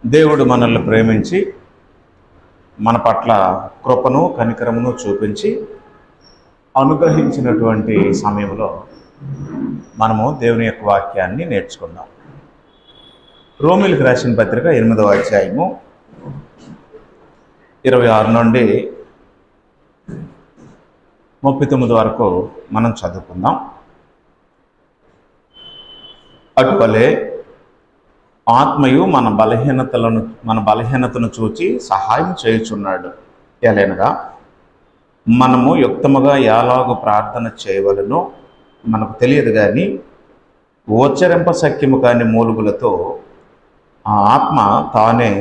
దేవుడు మనల్ని ప్రేమించి మన పట్ల కృపను కనికరమును చూపించి అనుగ్రహించినటువంటి సమయంలో మనము దేవుని యొక్క వాక్యాన్ని నేర్చుకుందాం. రోమీయులకు రాసిన పత్రిక 8వ అధ్యాయము 26 నుండి 39 వరకు మనం చదువుకుందాం. అటువలే ఆత్మయు మన బలహీనతను చూచి సహాయం చేయుచున్నాడు. ఎలైనగా మనము యుక్తముగా ఎలాగో ప్రార్థన చేయవలనో మనకు తెలియదు, కానీ ఉచ్చరింప శక్యము కాని మూలుగులతో ఆ ఆత్మ తానే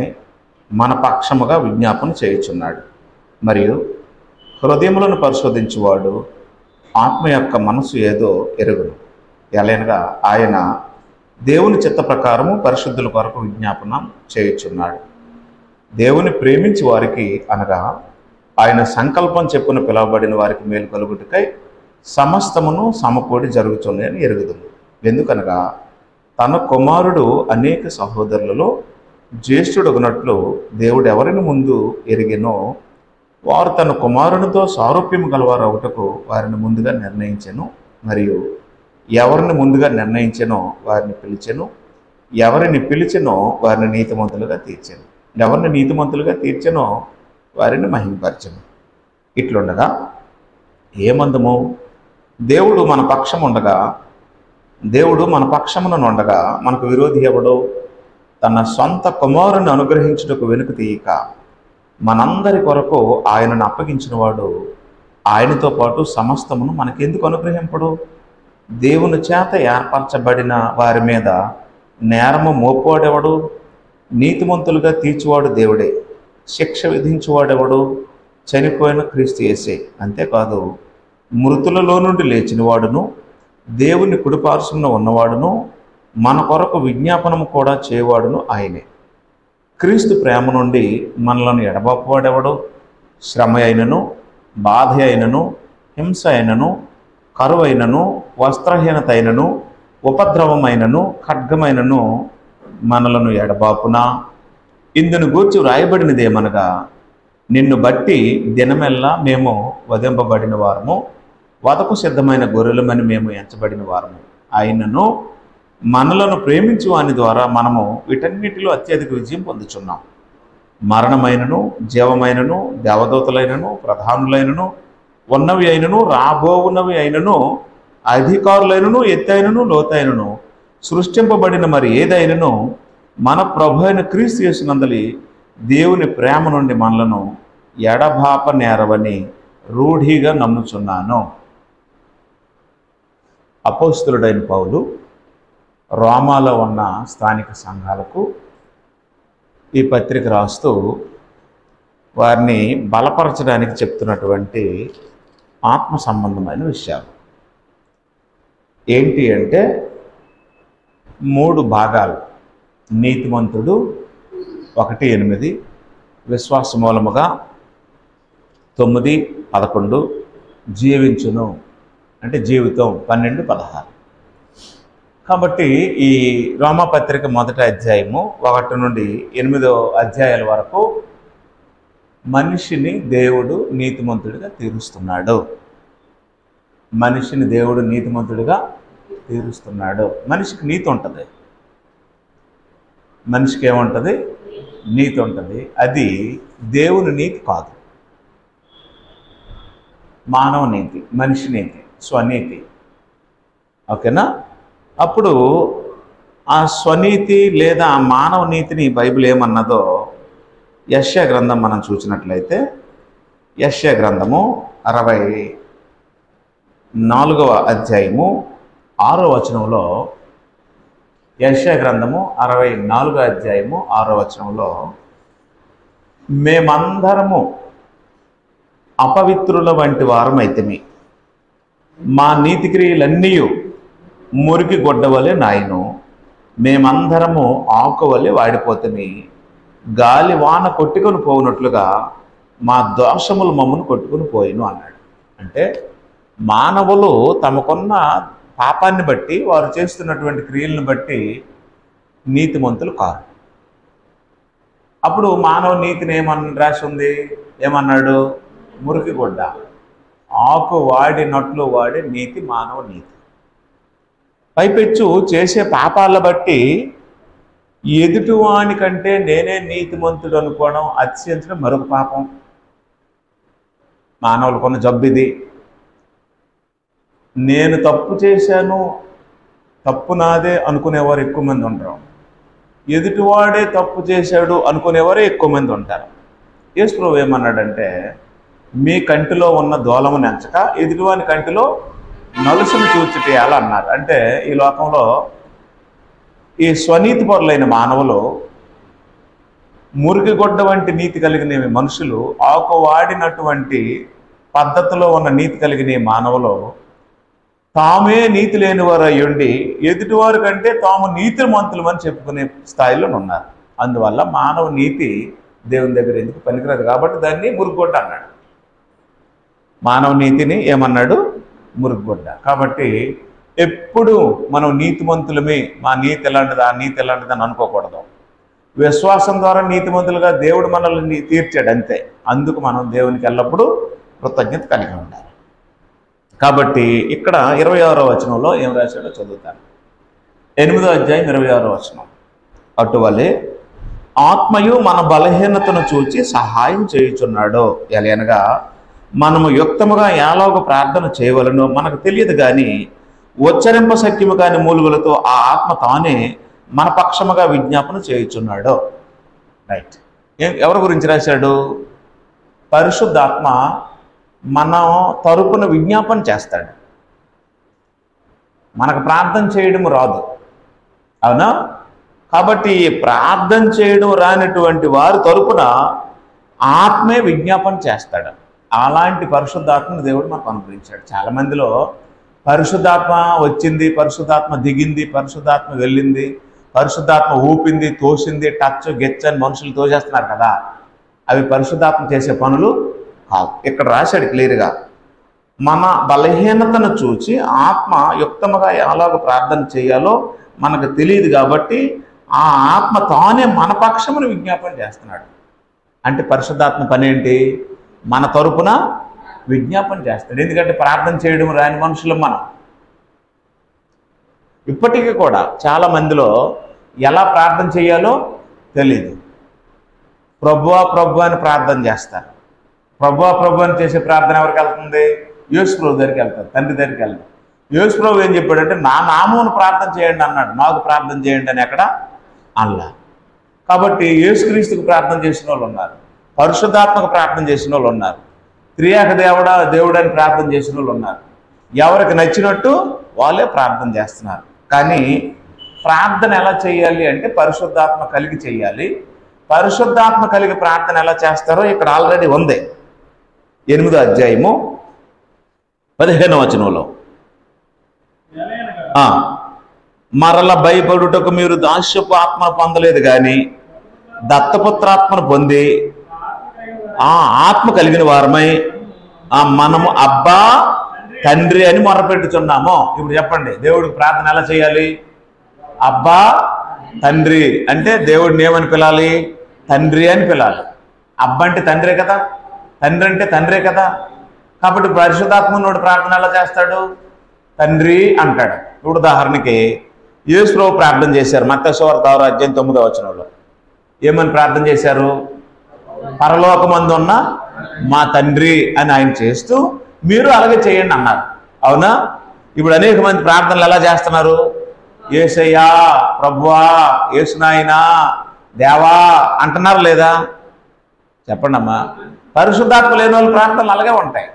మన పక్షముగా విజ్ఞాపన చేయుచున్నాడు. మరియు హృదయములను పరిశోధించువాడు ఆత్మ యొక్క మనసు ఏదో ఎరుగును. ఎలైనగా ఆయన దేవుని చిత్త ప్రకారము పరిశుద్ధుల కొరకు విజ్ఞాపన చేయుచున్నాడు. దేవుని ప్రేమించి వారికి అనగా ఆయన సంకల్పం చెప్పున పిలువబడిన వారికి మేలు కలుగుటకై సమస్తమును సమకూడి జరుగుతున్నాయని ఎరుగుదుము. ఎందుకనగా తన కుమారుడు అనేక సహోదరులలో జ్యేష్ఠుడగునట్లు దేవుడు ఎవరిని ముందు ఎరిగినో వారు తన కుమారునితో సారూప్యము గలవారు అవుటకు వారిని ముందుగా నిర్ణయించెను. మరియు ఎవరిని ముందుగా నిర్ణయించెనో వారిని పిలిచెను, ఎవరిని పిలిచెనో వారిని నీతిమంతులుగా తీర్చెను, ఎవరిని నీతిమంతులుగా తీర్చెనో వారిని మహిమపరచెను. ఇట్లుండగా ఏమందము? దేవుడు మన పక్షముననుండగా మనకు విరోధి ఎవడో? తన సొంత కుమారుని అనుగ్రహించుటకు వెనుక తీయక మనందరి కొరకు ఆయనను అప్పగించిన వాడు ఆయనతో పాటు సమస్తమును మనకెందుకు అనుగ్రహింపడు? దేవుని చేత ఏర్పరచబడిన వారి మీద నేరము మోపువాడెవడు? నీతిమంతులుగా తీర్చువాడు దేవుడే. శిక్ష విధించువాడెవడు? చనిపోయిన క్రీస్తు యేసే. అంతేకాదు, మృతులలో నుండి లేచిన వాడును దేవుని కుడిపార్శ్వమున ఉన్నవాడును మన కొరకు విజ్ఞాపనము కూడా చేయవాడును ఆయనే. క్రీస్తు ప్రేమ నుండి మనలను ఎడబాపువాడెవడు? శ్రమ అయినను, బాధ అయినను, హింస అయినను, కరువైనను, వస్త్రహీనత అయినను, ఉపద్రవమైనను, ఖడ్గమైనను మనలను ఎడబాపునా? ఇందును గూర్చి వ్రాయబడినదేమనగా, నిన్ను బట్టి దినమెల్లా మేము వధింపబడిన వారము, వధకు సిద్ధమైన గొర్రెలమని మేము ఎంచబడిన వారము. ఆయనను మనలను ప్రేమించు వాని ద్వారా మనము వీటన్నిటిలో అత్యధిక విజయం పొందుచున్నాం. మరణమైనను, జీవమైనను, దేవదూతలైనను, ప్రధానులైనను, ఉన్నవి అయినను, రాబోవున్నవి అయినను, అధికారులైనను, ఎత్తైనను, లోతైనను, సృష్టింపబడిన మరి ఏదైనను మన ప్రభు అయిన క్రీస్తు యేసునందలి దేవుని ప్రేమ నుండి మనలను ఎడబాప నేరవని రూఢిగా నమ్ముచున్నాను. అపోస్తలుడైన పౌలు రోమాలో ఉన్న స్థానిక సంఘాలకు ఈ పత్రిక రాస్తూ వారిని బలపరచడానికి చెప్తున్నటువంటి ఆత్మ సంబంధమైన విషయాలు ఏంటి అంటే 3 భాగాలు. నీతిమంతుడు 1:8, విశ్వాస మూలముగా 9:11, జీవించును అంటే జీవితం 12:16. కాబట్టి ఈ రోమాపత్రిక 1వ అధ్యాయము 1 నుండి 8వ అధ్యాయాల వరకు మనిషిని దేవుడు నీతిమంతుడిగా తీరుస్తున్నాడు. మనిషిని దేవుడు నీతిమంతుడిగా తీరుస్తున్నాడు. మనిషికి నీతి ఉంటుంది. మనిషికి ఏముంటుంది? నీతి ఉంటుంది. అది దేవుని నీతి కాదు, మానవ నీతి, మనిషి నీతి, స్వనీతి. ఓకేనా? అప్పుడు ఆ స్వనీతి లేదా ఆ మానవ నీతిని బైబిల్ ఏమన్నదో యెషయా గ్రంథం మనం చూసినట్లయితే, యెషయా గ్రంథము 64వ అధ్యాయము 6వ వచనంలో, యెషయా గ్రంథము 64వ అధ్యాయము 6వ వచనంలో, మేమందరము అపవిత్రుల వంటి వారమైతిమి, మా నీతిక్రియలన్నీ మురికి గొడ్డవలే నాయను, మేమందరము ఆకువలే వాడిపోతమి, గాలి వాన కొట్టుకొని పోవునట్లుగా మా దోషములు మమ్మను కొట్టుకొని పోయిను అన్నాడు. అంటే మానవులు తమకున్న పాపాన్ని బట్టి, వారు చేస్తున్నటువంటి క్రియలను బట్టి నీతిమంతులు కారు. అప్పుడు మానవ నీతిని రాసి ఉంది, ఏమన్నాడు? మురికి గుడ్డ, ఆకు వాడినట్లు వాడే నీతి మానవ నీతి. పైపెచ్చు చేసే పాపాల బట్టి ఎదుటివాని కంటే నేనే నీతిమంతుడు అనుకోవడం, అతిశయించడం మరొక పాపం. మానవులకున్న జబ్బు ఇది. నేను తప్పు చేశాను, తప్పు నాదే అనుకునేవారు ఎక్కువ మంది ఉంటారు. ఎదుటివాడే తప్పు చేశాడు అనుకునేవారే ఎక్కువ మంది ఉంటారు. యేసు ప్రభువు ఏమన్నాడంటే, మీ కంటిలో ఉన్న దూలము నెంచక ఎదుటివాని కంటిలో నలుసును చూచుటేయాలి అన్నారు. అంటే ఈ లోకంలో ఈ స్వనీతి పరులైన మానవులు, మురికి గొడ్డ వంటి నీతి కలిగిన మనుషులు, ఆకు వాడినటువంటి పద్ధతిలో ఉన్న నీతి కలిగిన మానవులు తామే నీతి లేని వారు అయ్యుండి ఎదుటివారి కంటే తాము నీతిమంతులమని చెప్పుకునే స్థాయిలో ఉన్నారు. అందువల్ల మానవ నీతి దేవుని దగ్గర ఎందుకు పనికిరాదు కాబట్టి దాన్ని మురుగుగొడ్డ అన్నాడు. మానవ నీతిని ఏమన్నాడు? మురుగుగొడ్డ. కాబట్టి ఎప్పుడు మనం నీతిమంతులమే, మా నీతి ఎలాంటిది, ఆ నీతి ఎలాంటిది అని అనుకోకూడదు. విశ్వాసం ద్వారా నీతిమంతులుగా దేవుడు మనల్ని తీర్చాడు అంతే. అందుకు మనం దేవునికి ఎల్లప్పుడూ కృతజ్ఞత కలిగి ఉండాలి. కాబట్టి ఇక్కడ 26వ వచనంలో ఏం రాశాడో చదువుతాను. 8వ అధ్యాయం 26వ వచనం. అటువలే ఆత్మయు మన బలహీనతను చూచి సహాయం చేయుచున్నాడు. ఎలయనగా మనము యుక్తముగా ఎలాగో ప్రార్థన చేయవలనో మనకు తెలియదు కానీ ఉచ్చరింప శక్యము కాని మూలుగులతో ఆ ఆత్మ తానే మన పక్షముగా విజ్ఞాపన చేయుచున్నాడు. రైట్. ఎవరి గురించి రాశాడు? పరిశుద్ధాత్మ మన తరపున విజ్ఞాపన చేస్తాడు. మనకు ప్రార్థన చేయడం రాదు, అవునా? కాబట్టి ప్రార్థన చేయడం రానటువంటి వారి తరపున ఆత్మే విజ్ఞాపన చేస్తాడు. అలాంటి పరిశుద్ధాత్మను దేవుడు మనకు అనుగ్రహించాడు. చాలామందిలో పరిశుద్ధాత్మ వచ్చింది, పరిశుద్ధాత్మ దిగింది, పరిశుద్ధాత్మ వెళ్ళింది, పరిశుద్ధాత్మ ఊపింది, తోసింది, టచ్ గెచ్చని మనుషులు తోసేస్తున్నారు కదా. అవి పరిశుద్ధాత్మ చేసే పనులు కాదు. ఇక్కడ రాశాడు క్లియర్గా, మన బలహీనతను చూచి ఆత్మ యుక్తముగా ఎలాగ ప్రార్థన చేయాలో మనకు తెలియదు కాబట్టి ఆ ఆత్మ తానే మన పక్షమును విజ్ఞాపన చేస్తున్నాడు. అంటే పరిశుద్ధాత్మ పని ఏంటి? మన తరపున విజ్ఞాపన చేస్తాడు. ఎందుకంటే ప్రార్థన చేయడం రాని మనుషులు మనం. ఇప్పటికీ కూడా చాలా మందిలో ఎలా ప్రార్థన చేయాలో తెలియదు. ప్రభువా ప్రభు అని ప్రార్థన చేస్తారు. ప్రభువా ప్రభు అని చేసే ప్రార్థన ఎవరికి వెళ్తుంది? యేసు ప్రభు దగ్గరికి వెళ్తారు, తండ్రి దగ్గరికి వెళ్తారు. యేసు ప్రభు ఏం చెప్పాడంటే, నా నామమును ప్రార్థన చేయండి అన్నాడు, నాకు ప్రార్థన చేయండి అని ఎక్కడ అల్లా. కాబట్టి యేసుక్రీస్తుకు ప్రార్థన చేసిన వాళ్ళు ఉన్నారు, పరిశుద్ధాత్మకు ప్రార్థన చేసిన వాళ్ళు ఉన్నారు, త్రియేక దేవుడు అని ప్రార్థన చేసిన వాళ్ళు ఉన్నారు. ఎవరికి నచ్చినట్టు వాళ్ళే ప్రార్థన చేస్తున్నారు. కానీ ప్రార్థన ఎలా చేయాలి అంటే పరిశుద్ధాత్మ కలిగి చేయాలి. పరిశుద్ధాత్మ కలిగి ప్రార్థన ఎలా చేస్తారో ఇక్కడ ఆల్రెడీ ఉంది. 8వ అధ్యాయము 15వ వచనంలో, మరల భయపడుటకు మీరు దాస్యపు ఆత్మను పొందలేదు కానీ దత్తపుత్రాత్మను పొంది ఆ ఆత్మ కలిగిన వారమై మనము అబ్బా తండ్రి అని మొరపెట్టుచున్నాము. ఇప్పుడు చెప్పండి, దేవుడికి ప్రార్థన ఎలా చేయాలి? అబ్బా తండ్రి అంటే దేవుడిని ఏమని పిలాలి? తండ్రి అని పిలాలి. అబ్బా అంటే తండ్రే కదా, తండ్రి అంటే తండ్రే కదా. కాబట్టి పరిశుద్ధాత్మనుడు ప్రార్థన ఎలా చేస్తాడు? తండ్రి అంటాడు. ఇప్పుడు ఉదాహరణకి యేసు ప్రభు ప్రార్థన చేశారు. మత్తయి సువార్త 6వ అధ్యాయం 9వ వచనంలో ఏమని ప్రార్థన చేశారు? పరలోకమందు ఉన్న మా తండ్రి అని ఆయన చేస్తూ మీరు అలాగే చేయండి అన్నారు. అవునా? ఇప్పుడు అనేక మంది ప్రార్థనలు ఎలా చేస్తున్నారు? యేసయ్యా, ప్రభువా, యేసునాయనా, దేవా అంటున్నారు లేదా? చెప్పండి అమ్మా. పరిశుద్ధాత్మ లేని వాళ్ళు ప్రార్థనలు అలాగే ఉంటాయి.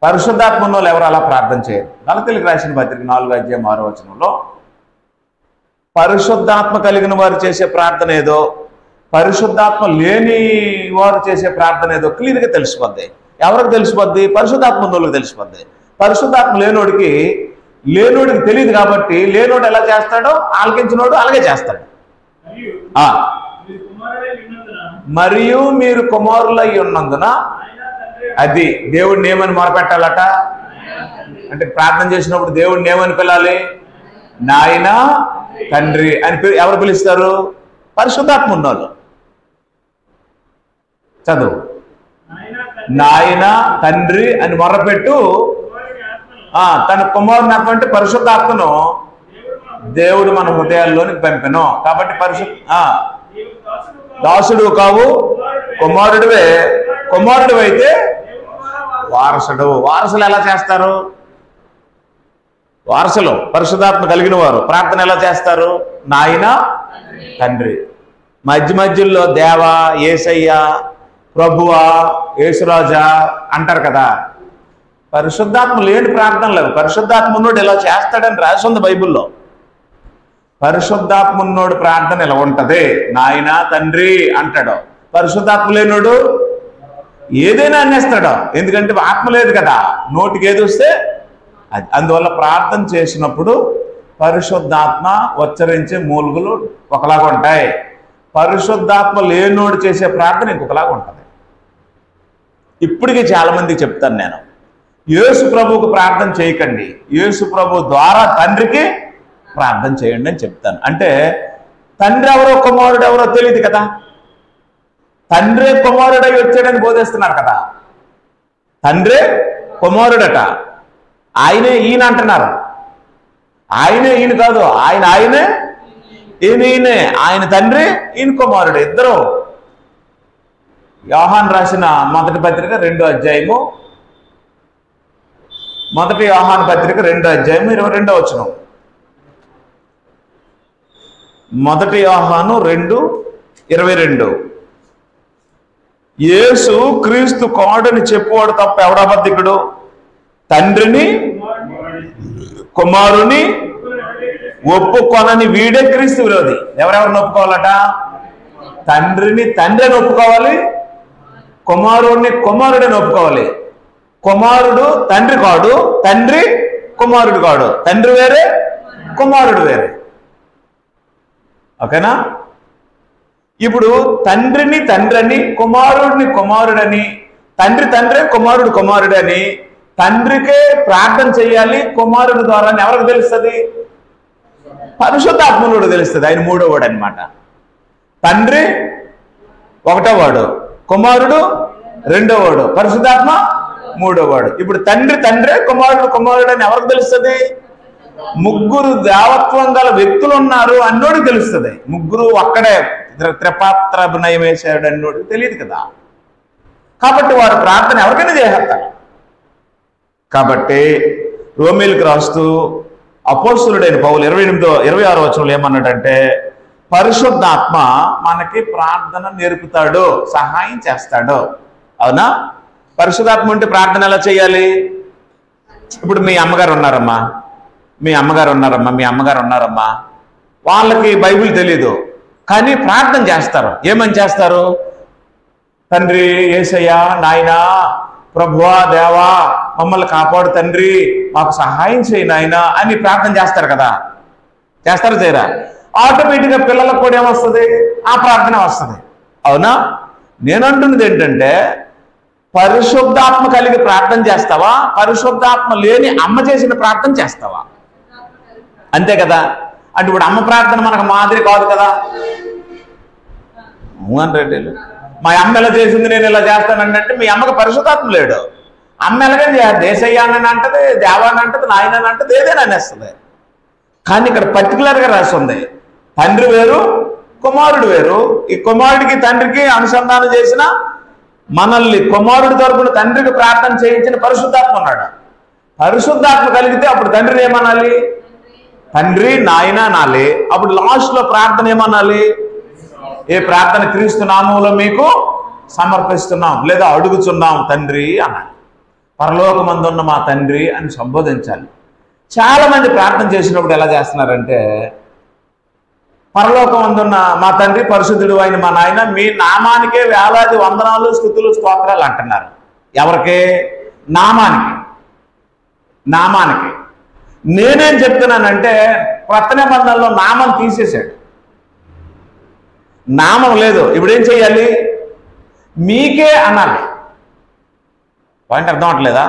పరిశుద్ధాత్మ ఉన్న వాళ్ళు ఎవరు అలా ప్రార్థన చేయరు. గలతీయులకు రాసిన పత్రిక 4వ అధ్యాయం 6వ వచనంలో పరిశుద్ధాత్మ కలిగిన వారు చేసే ప్రార్థన ఏదో, పరిశుద్ధాత్మ లేని వారు చేసే ప్రార్థన ఏదో క్లియర్గా తెలిసిపోద్ది. ఎవరికి తెలిసిపోద్ది? పరిశుద్ధాత్మ ఉన్నోళ్ళకి తెలిసిపోద్ది. పరిశుద్ధాత్మ లేనోడికి తెలియదు కాబట్టి లేనోడు ఎలా చేస్తాడో ఆలకించినోడు అలాగే చేస్తాడు. మరియు మీరు కుమారులై ఉన్నందున, అది దేవుడిని ఏమని మొరపెట్టాలట అంటే ప్రార్థన చేసినప్పుడు దేవుడిని ఏమని పిలాలి? నాయన, తండ్రి అని ఎవరు పిలుస్తారు? పరిశుద్ధాత్మ ఉన్నోళ్ళు. చదువు. నాయన తండ్రి అని మొర్రపెట్టు, తన కుమారుని ఆత్మ అంటే పరిశుద్ధాత్మను దేవుడు మన హృదయాల్లోనికి పంపెను. కాబట్టి దాసుడు కావు, కుమారుడివే. కుమారుడు అయితే వారసుడు. వారసులు ఎలా చేస్తారు? వారసులు పరిశుద్ధాత్మ కలిగిన వారు ప్రార్థన ఎలా చేస్తారు? నాయన తండ్రి. మధ్యలో దేవా, యేసయ్య, ప్రభువా, యేసురాజా అంటారు కదా. పరిశుద్ధాత్మ లేని ప్రార్థన లేదు. పరిశుద్ధాత్మ ఉన్నోడు ఇలా చేస్తాడని రాసి ఉంది బైబిల్లో. పరిశుద్ధాత్మ ఉన్నోడు ప్రార్థన ఇలా ఉంటది, నాయన తండ్రి అంటాడు. పరిశుద్ధాత్మ లేనోడు ఏదైనా అనేస్తాడు, ఎందుకంటే ఆత్మ లేదు కదా, నోటికి ఏది వస్తే అది. అందువల్ల ప్రార్థన చేసినప్పుడు పరిశుద్ధాత్మ ఉచ్చరించే మూలుగులు ఒకలాగా ఉంటాయి, పరిశుద్ధాత్మ లేనోడు చేసే ప్రార్థన ఇంకొకలాగా ఉంటుంది. ఇప్పటికీ చాలా మందికి చెప్తాను నేను, యేసు ప్రభువుకు ప్రార్థన చేయకండి, యేసు ప్రభు ద్వారా తండ్రికి ప్రార్థన చేయండి అని చెప్తాను. అంటే తండ్రి ఎవరో కుమారుడు ఎవరో తెలియదు కదా, తండ్రే కుమారుడై వచ్చాడని బోధిస్తున్నారు కదా. తండ్రే కుమారుడట, ఆయనే ఈయన అంటున్నారు. ఆయనే ఈయన కాదు, ఆయనే ఈయనే. ఆయన తండ్రి, ఈయన కుమారుడు, ఇద్దరు. యోహాను రాసిన మొదటి పత్రిక 2వ అధ్యాయము, మొదటి యోహాను పత్రిక 2వ అధ్యాయము 22వ వచనం. మొదటి యోహాను 2:22. యేసు క్రీస్తు కాడని చెప్పువాడు తప్ప ఎవడబద్ధికుడు? తండ్రిని కుమారుని ఒప్పుకొనని వీడే క్రీస్తు విరోధి. ఎవరెవరిని ఒప్పుకోవాలట? తండ్రిని తండ్రి అని ఒప్పుకోవాలి, కుమారుడిని కుమారుడని ఒప్పుకోవాలి. కుమారుడు తండ్రి కాడు, తండ్రి కుమారుడు కాడు. తండ్రి వేరే, కుమారుడు వేరే. ఓకేనా? ఇప్పుడు తండ్రిని తండ్రిని, కుమారుడిని కుమారుడని, తండ్రి కుమారుడు కుమారుడని, తండ్రికే ప్రార్థన చేయాలి కుమారుడు ద్వారా. ఎవరికి తెలుస్తుంది? పరిశుద్ధాత్మనుడు తెలుస్తుంది. ఆయన 3వ వాడు అనమాట. తండ్రి 1వ వాడు, కుమారుడు 2వ వాడు, పరిశుద్ధాత్మ 3వ వాడు. ఇప్పుడు తండ్రే కుమారుడు కుమారుడు అని ఎవరికి తెలుస్తుంది? ముగ్గురు దేవత్వం గల వ్యక్తులు ఉన్నారు అన్నోడికి తెలుస్తుంది. ముగ్గురు అక్కడే త్రిపాత్రాభినయం వేశాడు అన్నోడికి తెలియదు కదా. కాబట్టి వారు ప్రార్థన ఎవరికైనా చేస్తారు. కాబట్టి రోమీలకు రాస్తూ అపోస్తలుడైన పౌలు 26వ వచనంలో ఏమన్నాడంటే, పరిశుద్ధాత్మ మనకి ప్రార్థన నేర్పుతాడు, సహాయం చేస్తాడు. అవునా? పరిశుద్ధాత్మ ఉంటే ప్రార్థన ఎలా చేయాలి? ఇప్పుడు మీ అమ్మగారు ఉన్నారమ్మా, మీ అమ్మగారు ఉన్నారమ్మా, వాళ్ళకి బైబిల్ తెలీదు, కానీ ప్రార్థన చేస్తారు. ఏమని చేస్తారు? తండ్రి యేసయ్య, నాయనా, ప్రభువా, దేవా, మమ్మల్ని కాపాడు తండ్రి, మాకు సహాయం చేయి నాయన అని ప్రార్థన చేస్తారు కదా. చేస్తారా చేయరా? ఆటోమేటిక్గా పిల్లలకు కూడా ఏమొస్తుంది? ఆ ప్రార్థన వస్తుంది. అవునా? నేనంటున్నది ఏంటంటే, పరిశుద్ధాత్మ కలిగి ప్రార్థన చేస్తావా, పరిశుద్ధాత్మ లేని అమ్మ చేసిన ప్రార్థన చేస్తావా? అంతే కదా. అంటే ఇప్పుడు అమ్మ ప్రార్థన మనకు మాదిరి కాదు కదా. రెడ్డిలు మా అమ్మ ఎలా చేసింది నేను ఇలా చేస్తానంటే, మీ అమ్మకి పరిశుద్ధాత్మ లేడు. అమ్మ ఎలాగని దేశయ్యానని అంటది, దేవాన్ని అంటది, నాయనని అంటది, ఏదైనా అనేస్తుంది. కానీ ఇక్కడ పర్టికులర్గా రాసి ఉంది, తండ్రి వేరు కుమారుడు వేరు. ఈ కుమారుడికి తండ్రికి అనుసంధానం చేసిన, మనల్ని కుమారుడి తరపున తండ్రికి ప్రార్థన చేయించిన పరిశుద్ధాత్మ ఉన్నాడు. పరిశుద్ధాత్మ కలిగితే అప్పుడు తండ్రిని ఏమనాలి? తండ్రి నాయన అనాలి. అప్పుడు లాస్ట్ లో ప్రార్థన ఏమనాలి? ఏ ప్రార్థన? క్రీస్తు నామములో మీకు సమర్పిస్తున్నాం లేదా అడుగుచున్నాం తండ్రి అనాలి. పరలోకమందున్న మా తండ్రి అని సంబోధించాలి. చాలా మంది ప్రార్థన చేసినప్పుడు ఎలా చేస్తున్నారంటే, పరలోకమందున్న మా తండ్రి, పరిశుద్ధుడు అయిన మా నాయన, మీ నామానికే వేలాది వందనాలు, స్తుతులు, స్తోత్రాలు అంటున్నారు. ఎవరికి? నామానికి. నేనేం చెప్తున్నానంటే, కొత్త నిబంధనలో నామం తీసేశాడు, నామం లేదు. ఇప్పుడు ఏం చేయాలి? మీకే అనాలి. పాయింట్ అర్థం అవట్లేదా?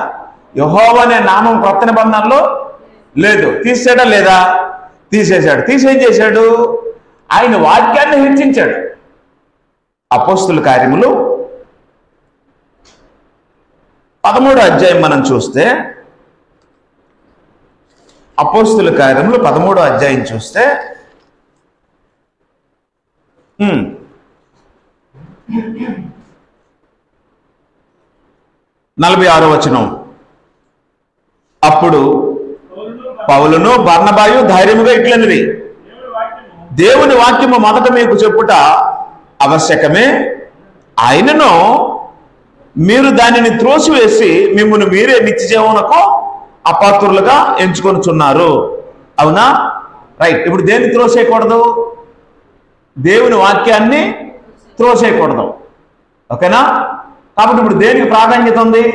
యెహోవా అనే నామం కొత్త నిబంధనలో లేదు. తీసేడా లేదా? తీసేశాడు. తీసేం చేశాడు? ఆయన వాక్యాన్ని హెచ్చించాడు. అపోస్తుల కార్యములు 13వ అధ్యాయం మనం చూస్తే, అపోస్తుల కార్యములు 13వ అధ్యాయం చూస్తే 46వ వచనం. అప్పుడు పౌలును బర్నబాయు ధైర్యముగా ఇట్లనిరి, దేవుని వాక్యము మొదట మీకు చెప్పుట ఆవశ్యకమే, ఆయనను మీరు దానిని త్రోసివేసి మిమ్మల్ని మీరే నిత్యజీవమునకు అపాత్రులుగా ఎంచుకొనుచున్నారు. అవునా? రైట్. ఇప్పుడు దేన్ని త్రోసేయకూడదు? దేవుని వాక్యాన్ని త్రోసేయకూడదు. ఓకేనా? కాబట్టి ఇప్పుడు దేనికి ప్రాధాన్యత ఉంది?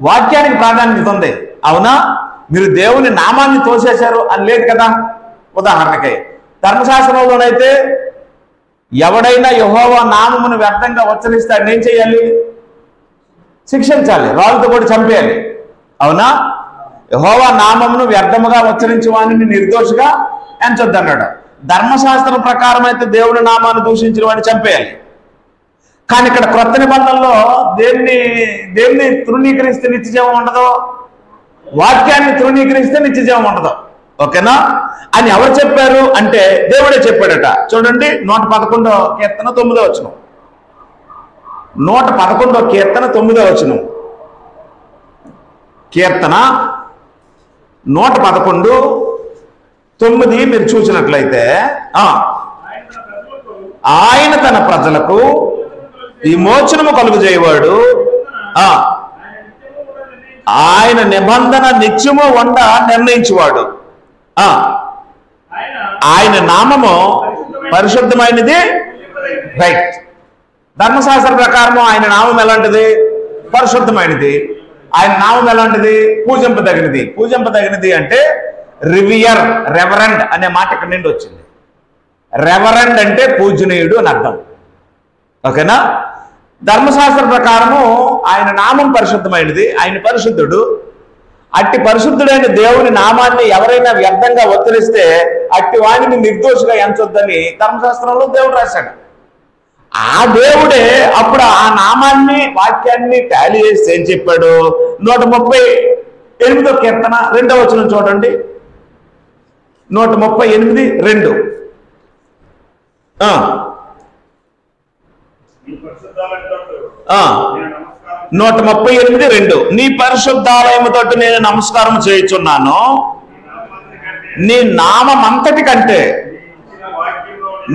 వాక్యానికి ప్రాధాన్యత ఉంది. అవునా? మీరు దేవుని నామాన్ని తోసేశారు అని లేదు కదా. ఉదాహరణకి ధర్మశాస్త్రంలోనైతే ఎవడైనా యెహోవా నామమును వ్యర్థంగా ఉచ్చరిస్తే ఆయన ఏం చేయాలి? శిక్షించాలి, రాళ్ళతో కూడా చంపేయాలి. అవునా? యెహోవా నామమును వ్యర్థముగా ఉచ్చరించి వాడిని నిర్దోషిగా ఎంచొద్దు అన్నాడు. ధర్మశాస్త్రం ప్రకారం అయితే దేవుని నామాన్ని దూషించిన వాడిని చంపేయాలి. కానీ ఇక్కడ క్రొత్త నిబంధనలో దేన్ని తృణీకరిస్తే నిత్యజీవం ఉండదు? వాక్యాన్ని తృణీకరిస్తే నిత్యజీవం ఉండదు. ఓకేనా? అని ఎవరు చెప్పారు అంటే దేవుడే చెప్పాడట. చూడండి, 111వ కీర్తన 9వ వచనం. 111వ కీర్తన 9వ వచనం. కీర్తన 111:9 మీరు చూసినట్లయితే, ఆయన తన ప్రజలకు విమోచనము కలుగజేయవాడు, ఆయన నిబంధన నిత్యము ఉండ నిర్ణయించువాడు, ఆయన నామము పరిశుద్ధమైనది. రైట్. ధర్మశాస్త్ర ప్రకారం ఆయన నామం ఎలాంటిది? పరిశుద్ధమైనది. ఆయన నామం ఎలాంటిది? పూజింపదగినది. పూజింపదగినది అంటే రివియర్, రెవరెండ్ అనే మాట ఇక్కడ నుండి వచ్చింది. రెవరెండ్ అంటే పూజనీయుడు అని అర్థం. ఓకేనా? ధర్మశాస్త్ర ప్రకారము ఆయన నామం పరిశుద్ధమైనది, ఆయన పరిశుద్ధుడు. అట్టి పరిశుద్ధుడైన దేవుని నామాన్ని ఎవరైనా వ్యర్థంగా ఉచ్చరిస్తే అట్టి వాణిని నిర్దోషిగా ఎంచొద్దని ధర్మశాస్త్రంలో దేవుడు రాశాడు. ఆ దేవుడే అప్పుడు ఆ నామాన్ని, వాక్యాన్ని టాలీ చేసి ఏం చెప్పాడు? 138వ కీర్తన 2వ వచనం చూడండి. 138:2. 138:2. నీ పరిశుద్ధాలయము తోటి నేను నమస్కారం చేయుచున్నాను, నీ నామమంతటి కంటే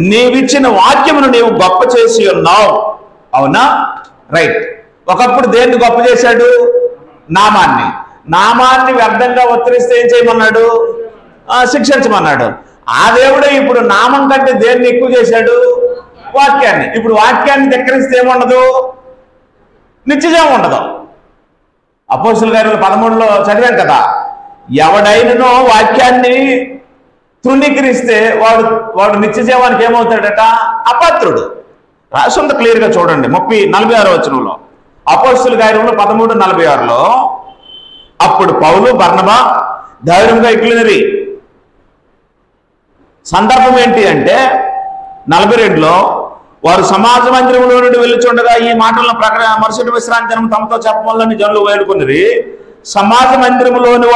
నీవిచ్చిన వాక్యమును నీవు గొప్ప చేసి ఉన్నావు. అవునా? రైట్. ఒకప్పుడు దేన్ని గొప్ప చేశాడు? నామాన్ని. నామాన్ని వ్యర్థంగా ఉచ్చరిస్తే ఏం చేయమన్నాడు? శిక్షించమన్నాడు. ఆ దేవుడే ఇప్పుడు నామం కంటే దేన్ని ఎక్కువ చేశాడు? వాక్యాన్ని. ఇప్పుడు వాక్యాన్ని ధిక్కరిస్తే ఏముండదు? నిత్యజీవం ఉండదు. అపోస్తుల కార్యాలు 13లో చదివాం కదా, ఎవడైనను వాక్యాన్ని తృణీకరిస్తే వాడు నిత్యజీవానికి ఏమవుతాడట? అపాత్రుడు. రాసుంది క్లియర్గా చూడండి. 46వ వచనంలో, అపోస్తుల కార్యంలో 13:46లో, అప్పుడు పౌలు బర్నబా ధైర్యంగా ఇట్లనిరి. సందర్భం ఏంటి అంటే 42లో, వారు సమాజ మందిరంలో నుండి వెళ్ళుచుండగా ఈ మాటలను మరుసటి విశ్రాంతి దినం తమతో చెప్పమని జనులు వేడుకున్నది. సమాజ మందిరంలోని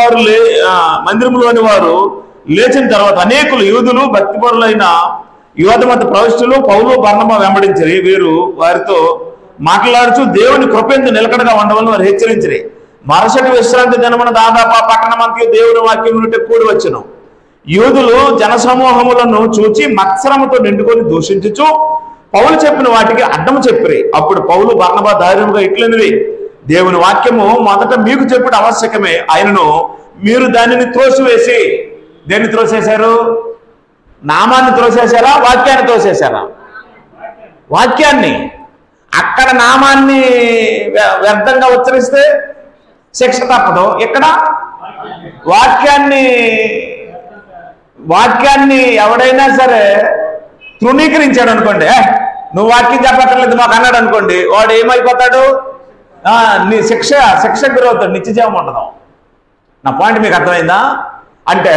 వారు లేచిన తర్వాత అనేకులు యూదులు భక్తిపరులైన యోధమత ప్రవిష్టులు పౌలు బర్నబా వెంబడించిరి. వీరు వారితో మాట్లాడుచు దేవుని కృపేందు నిలకడగా ఉండవని వారు హెచ్చరించిరి. మరుసటి విశ్రాంతి దినమున దాదాపు పట్టణమంతా దేవుని వాక్యం నుండి కూడి వచ్చును. యూదులు జనసమూహములను చూచి మత్సరముతో నిండుకొని దూషించుచు పౌలు చెప్పిన వాటికి అడ్డము చెప్పిరి. అప్పుడు పౌలు బర్నబా ధైర్యముగా ఇట్లనివి, దేవుని వాక్యము మొదట మీకు చెప్పుడు ఆవశ్యకమే, ఆయనను మీరు దానిని త్రోసివేసి. దేన్ని త్రోసేశారు? నామాన్ని త్రోసేశారా? వాక్యాన్ని త్రోసేశారా? వాక్యాన్ని. అక్కడ నామాన్ని వ్యర్థంగా ఉచ్చరిస్తే శిక్ష తప్పదు. ఇక్కడ వాక్యాన్ని ఎవడైనా సరే తృణీకరించాడు అనుకోండి, నువ్వు వాక్యం చెప్పట్లేదు మాకు అన్నాడు అనుకోండి, వాడు ఏమైపోతాడు? నీ శిక్ష గురవుతాడు, నిత్యజీవం ఉండదు. నా పాయింట్ మీకు అర్థమైందా? అంటే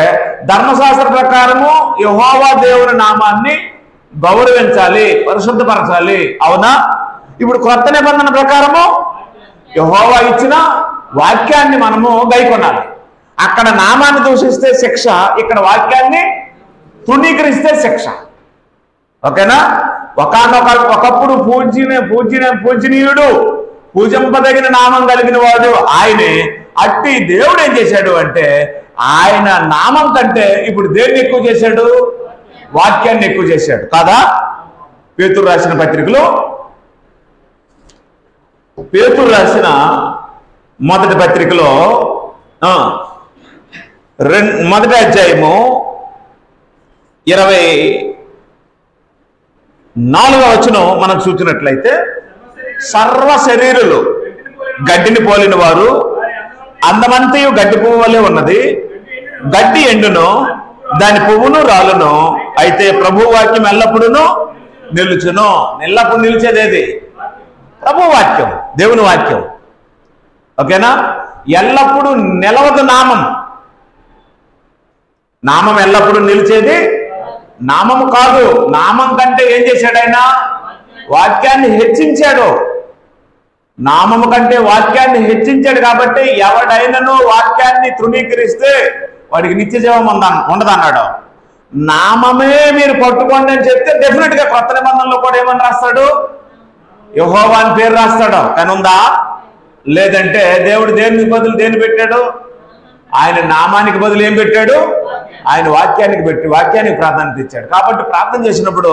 ధర్మశాస్త్ర ప్రకారము యెహోవా దేవుని నామాన్ని గౌరవించాలి, పరిశుద్ధపరచాలి. అవునా? ఇప్పుడు క్రొత్త నిబంధన ప్రకారము యెహోవా ఇచ్చిన వాక్యాన్ని మనము గైకొనాలి. అక్కడ నామాన్ని దూషిస్తే శిక్ష, ఇక్కడ వాక్యాన్ని తృణీకరిస్తే శిక్ష. ఓకేనా? ఒకప్పుడు పూజనీయుడు, పూజింపదగిన నామం కలిగిన వాడు ఆయనే. అట్టి దేవుడు ఏం చేశాడు అంటే ఆయన నామం కంటే ఇప్పుడు దేన్ని ఎక్కువ చేశాడు? వాక్యాన్ని ఎక్కువ చేశాడు కాదా? పేతురు రాసిన పత్రికలో, పేతురు రాసిన మొదటి పత్రికలో మొదటి అధ్యాయము 24వ వచనం మనం చూసినట్లయితే, సర్వ శరీరులు గడ్డిని పోలిన వారు, అందమంతయు గడ్డి పువ్వు వలె ఉన్నది. గడ్డి ఎండును, దాని పువ్వును రాలును, అయితే ప్రభు వాక్యం ఎల్లప్పుడూ నిలుచును. ఎల్లప్పుడు నిలిచేదేది? ప్రభు వాక్యం, దేవుని వాక్యం. ఓకేనా? ఎల్లప్పుడూ నిలవదు నామం. నామం ఎల్లప్పుడూ నిలిచేది నామము కాదు. నామం కంటే ఏం చేశాడు ఆయన? వాక్యాన్ని హెచ్చించాడు. నామము కంటే వాక్యాన్ని హెచ్చించాడు. కాబట్టి ఎవడైనాను వాక్యాన్ని తృణీకరిస్తే వాడికి నిత్య జీవం ఉండదన్నాడు. నామమే మీరు పట్టుకోండి అని చెప్తే డెఫినెట్ గా కొత్త నిబంధనలో కూడా ఏమని రాస్తాడు? యెహోవా అని పేరు రాస్తాడు. కానీ ఉందా? లేదంటే దేవుడు దేనికి బదులు దేన్ని పెట్టాడు? ఆయన నామానికి బదులు ఏం పెట్టాడు? ఆయన వాక్యానికి ప్రాధాన్యత ఇచ్చాడు. కాబట్టి ప్రార్థన చేసినప్పుడు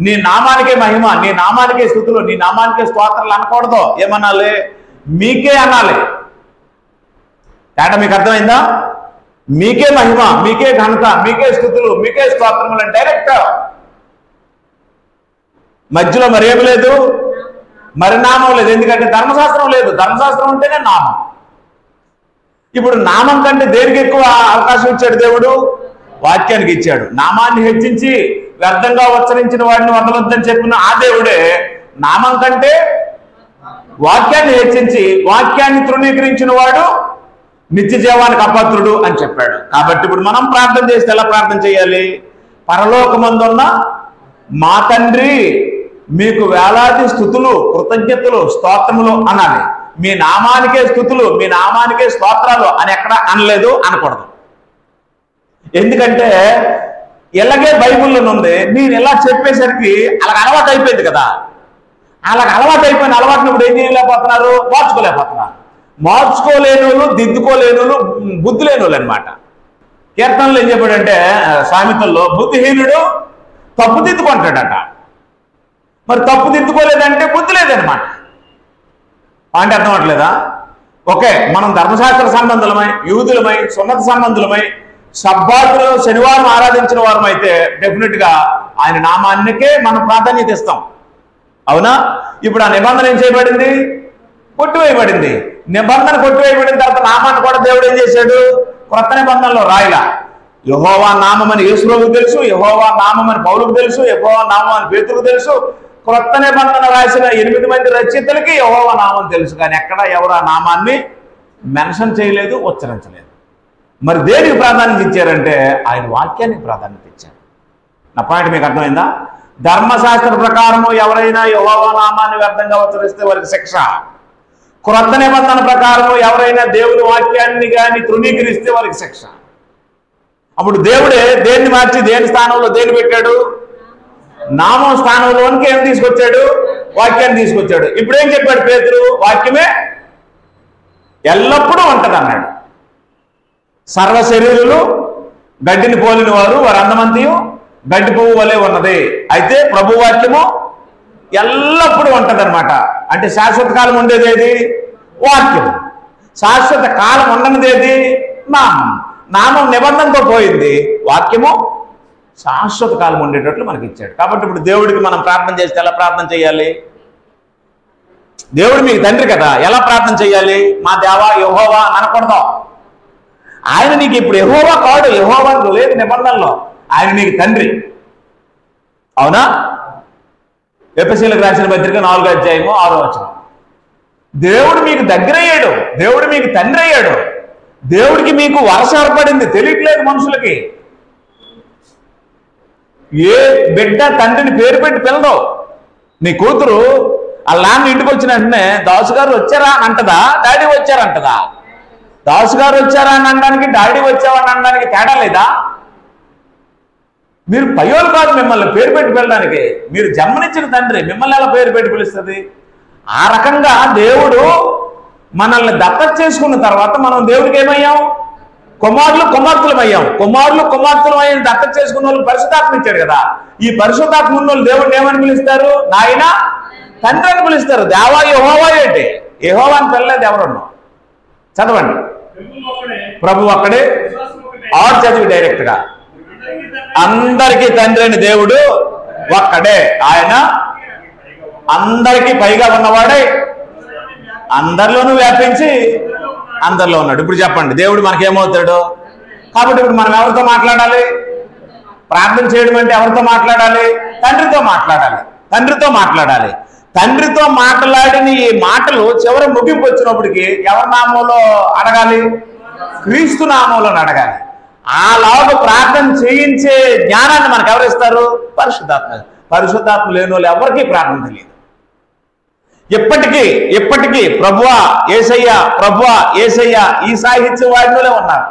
నీ నామానికే మహిమ, నీ నామానికే స్తుతులు, నీ నామానికే స్తోత్రాలు అనకూడదు. ఏమనాలి? మీకే అనాలి. తేడా మీకు అర్థమైందా? మీకే మహిమ, మీకే ఘనత, మీకే స్తుతులు, మీకే స్తోత్రములు అని డైరెక్ట్. మధ్యలో మరేమి లేదు, మరి నామం లేదు. ఎందుకంటే ధర్మశాస్త్రం లేదు. ధర్మశాస్త్రం ఉంటేనే నామం. ఇప్పుడు నామం కంటే దేనికి ఎక్కువ అవకాశం ఇచ్చాడు దేవుడు? వాక్యానికి ఇచ్చాడు. నామాన్ని హెచ్చించి వ్యర్థంగా ఉచ్చరించిన వాడిని వదలొద్దని చెప్పిన ఆ దేవుడే నామం కంటే వాక్యాన్ని హెచ్చించి వాక్యాన్ని తృణీకరించిన వాడు నిత్య జీవానికి అపాత్రుడు అని చెప్పాడు. కాబట్టి ఇప్పుడు మనం ప్రార్థన చేస్తే ఎలా ప్రార్థన చేయాలి? పరలోకమందున్న మా తండ్రి, మీకు వేలాది స్తుతులు, కృతజ్ఞతలు, స్తోత్రములు అనాలి. మీ నామానికే స్తుతులు, మీ నామానికే స్తోత్రాలు అని ఎక్కడ అనలేదు, అనకూడదు. ఎందుకంటే ఇలాగే బైబిల్లో ఉంది. నేను ఇలా చెప్పేసరికి అలాగ అలవాటు అయిపోయింది కదా. అలాగ అలవాటు అయిపోయిన అలవాటును ఇప్పుడు ఏం చేయలేకపోతున్నారు? మార్చుకోలేకపోతున్నారు. మార్చుకోలేని వాళ్ళు, దిద్దుకోలేని వాళ్ళు, బుద్ధి లేని వాళ్ళు అనమాట. కీర్తనలు ఏం చెప్పాడంటే సామెతల్లో, బుద్ధిహీనుడు తప్పు దిద్దుకుంటాడట. మరి తప్పు దిద్దుకోలేదంటే బుద్ధి లేదనమాట. పాయింట్ అర్థం అవట్లేదా? ఓకే, మనం ధర్మశాస్త్ర సంబంధులమై, యూదులమై, సున్నత సంబంధులమై, సబ్బాతులో శనివారం ఆరాధించిన వారం అయితే డెఫినెట్ గా ఆయన నామానికే మనం ప్రాధాన్యత ఇస్తాం. అవునా? ఇప్పుడు ఆ నిబంధన ఏం చేయబడింది? కొట్టివేయబడింది. నిబంధన కొట్టివేయబడిన తర్వాత నామాన్ని కూడా దేవుడు ఏం చేశాడు? కొత్త నిబంధనలో రాయలా. యెహోవా నామమని యేసుప్రభువుకు తెలుసు, యెహోవా నామమని పౌలుకు తెలుసు, యెహోవా నామమని పేతురుకు తెలుసు. కొత్త నిబంధన రాసిన 8 మంది రచయితలకి యెహోవా నామం తెలుసు. కానీ ఎక్కడ ఎవరు ఆ నామాన్ని మెన్షన్ చేయలేదు, ఉచ్చరించలేదు. మరి దేనికి ప్రాధాన్యత ఇచ్చారంటే ఆయన వాక్యానికి ప్రాధాన్యత ఇచ్చారు. నా పాయింట్ మీకు అర్థమైందా? ధర్మశాస్త్ర ప్రకారము ఎవరైనా యెహోవా నామాన్ని వ్యర్థంగా ఉచ్చరిస్తే వారికి శిక్ష. క్రొత్త నిబంధన ప్రకారము ఎవరైనా దేవుని వాక్యాన్ని కానీ తృణీకరిస్తే వారికి శిక్ష. అప్పుడు దేవుడే దేన్ని మార్చి దేని స్థానంలో దేన్ని పెట్టాడు? నామం స్థానంలోనికి ఏం తీసుకొచ్చాడు? వాక్యాన్ని తీసుకొచ్చాడు. ఇప్పుడేం చెప్పాడు పేతురు? వాక్యమే ఎల్లప్పుడూ ఉంటది అన్నాడు. సర్వ శరీరులు గడ్డిని పోలిన వారు, వారు అందమంతియు గడ్డి పువ్వు వలె ఉన్నది. అయితే ప్రభు వాక్యము ఎల్లప్పుడూ ఉంటదన్నమాట. అంటే శాశ్వత కాలం ఉండేది ఏది? వాక్యం. శాశ్వత కాలం ఉండనిది ఏది? నామం. నామం నిబంధనతో పోయింది, వాక్యము శాశ్వత కాలం ఉండేటట్లు మనకి ఇచ్చాడు. కాబట్టి ఇప్పుడు దేవుడికి మనం ప్రార్థన చేస్తే ఎలా ప్రార్థన చేయాలి? దేవుడు మీకు తండ్రి కదా, ఎలా ప్రార్థన చేయాలి? మా దేవా యెహోవా అనకూడదు. ఆయన నీకు ఇప్పుడు యెహోవా కాడు, యెహోవా లేదు నిబంధనలో. ఆయన నీకు తండ్రి. అవునా? ఎఫెసీయులకు రాసిన పత్రిక 4వ అధ్యాయము 6వ వచనం. దేవుడు మీకు దగ్గర అయ్యాడు, దేవుడు మీకు తండ్రి అయ్యాడు. దేవుడికి మీకు వరస ఏర్పడింది, తెలియట్లేదు మనుషులకి. ఏ బిడ్డ తండ్రిని పేరు పెట్టి పిలదు. నీ కూతురు ఆ నాన్న ఇంటికి వచ్చిన వెంటనే దాసు గారు వచ్చారా అని అంటదా, డాడీ వచ్చారంటదా? దాసు గారు వచ్చారా అని అనడానికి, డాడీ వచ్చావని అనడానికి తేడా లేదా? మీరు పయోలు కాదు మిమ్మల్ని పేరు పెట్టి పిలడానికి, మీరు జన్మనిచ్చిన తండ్రి మిమ్మల్ని ఎలా పేరు పెట్టి పిలుస్తుంది? ఆ రకంగా దేవుడు మనల్ని దత్తత చేసుకున్న తర్వాత మనం దేవుడికి ఏమయ్యాం? కుమారులు కుమార్తెలమయ్యాం. కుమారులు కుమార్తెలమయ్యాం దత్తత చేసుకున్న వాళ్ళు పరిశుద్ధాత్మ ఇచ్చాడు కదా. ఈ పరిశుద్ధాత్మ ఉన్న వాళ్ళు దేవుడిని ఏమని పిలుస్తారు? నాయన, తండ్రి అని పిలుస్తారు. దేవా యెహోవా ఏంటి? యెహోవా అని పిల్లలేదు ఎవరున్నాం. చదవండి. ప్రభు ఒక్కడే, ఆరు చదివి డైరెక్ట్ గా. అందరికీ తండ్రి అని దేవుడు ఒక్కడే. ఆయన అందరికీ పైగా ఉన్నవాడే, అందరిలోనూ వ్యాపించి అందరిలో ఉన్నాడు. ఇప్పుడు చెప్పండి, దేవుడు మనకేమవుతాడు? కాబట్టి ఇప్పుడు మనం ఎవరితో మాట్లాడాలి? ప్రార్థన చేయడం అంటే ఎవరితో మాట్లాడాలి? తండ్రితో మాట్లాడాలి. తండ్రితో మాట్లాడాలి. తండ్రితో మాట్లాడిన ఈ మాటలు చివరి ముగింపు వచ్చినప్పటికీ ఎవరి నామంలో అడగాలి? క్రీస్తు నామంలో అడగాలి. అలాగ ప్రార్థన చేయించే జ్ఞానాన్ని మనకు ఎవరిస్తారు? పరిశుద్ధాత్మ. పరిశుద్ధాత్మ లేని వాళ్ళు ఎవరికీ ప్రార్థన తెలియదు. ఎప్పటికీ ప్రభువా యేసయ్యా, ప్రభువా యేసయ్యా ఈ సాహిత్య వాడిలోనే ఉన్నారు.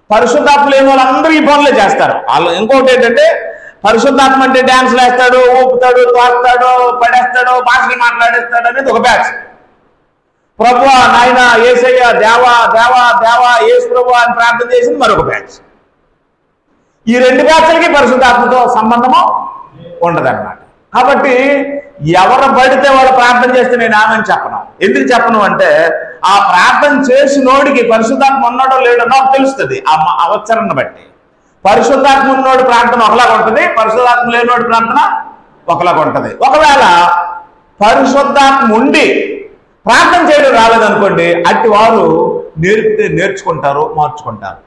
పరిశుద్ధాత్మ లేని వాళ్ళందరూ ఈ పనులే చేస్తారు. వాళ్ళు ఇంకొకటి ఏంటంటే, పరిశుద్ధాత్మ అంటే డ్యాన్స్లు వేస్తాడు, ఊపుతాడు, తోస్తాడు, పడేస్తాడు, భాషలు మాట్లాడేస్తాడు అనేది ఒక బ్యాచ్. ప్రభువా నాయన యేసయ్య, దేవా దేవా దేవా యేసు ప్రభువా అని ప్రార్థన చేసింది మరొక బ్యాచ్. ఈ రెండు బ్యాచ్లకి పరిశుద్ధాత్మతో సంబంధము ఉండదన్నమాట. కాబట్టి ఎవరు పడితే వాళ్ళు ప్రార్థన చేస్తే నేను ఆమెను చెప్పను. ఎందుకు చెప్పను అంటే, ఆ ప్రార్థన చేసినోడికి పరిశుద్ధాత్మ ఉన్నాడో లేడో నాకు తెలుస్తుంది ఆ అవసరాన్ని బట్టి. పరిశుద్ధాత్మ ఉన్నోడు ప్రార్థన ఒకలాగా ఉంటుంది, పరిశుద్ధాత్మ లేనోడి ప్రార్థన ఒకలాగా ఉంటుంది. ఒకవేళ పరిశుద్ధాత్మ ఉండి ప్రార్థన చేయడం రాలేదనుకోండి, అట్టి వారు నేర్చుకుంటారు, మార్చుకుంటారు.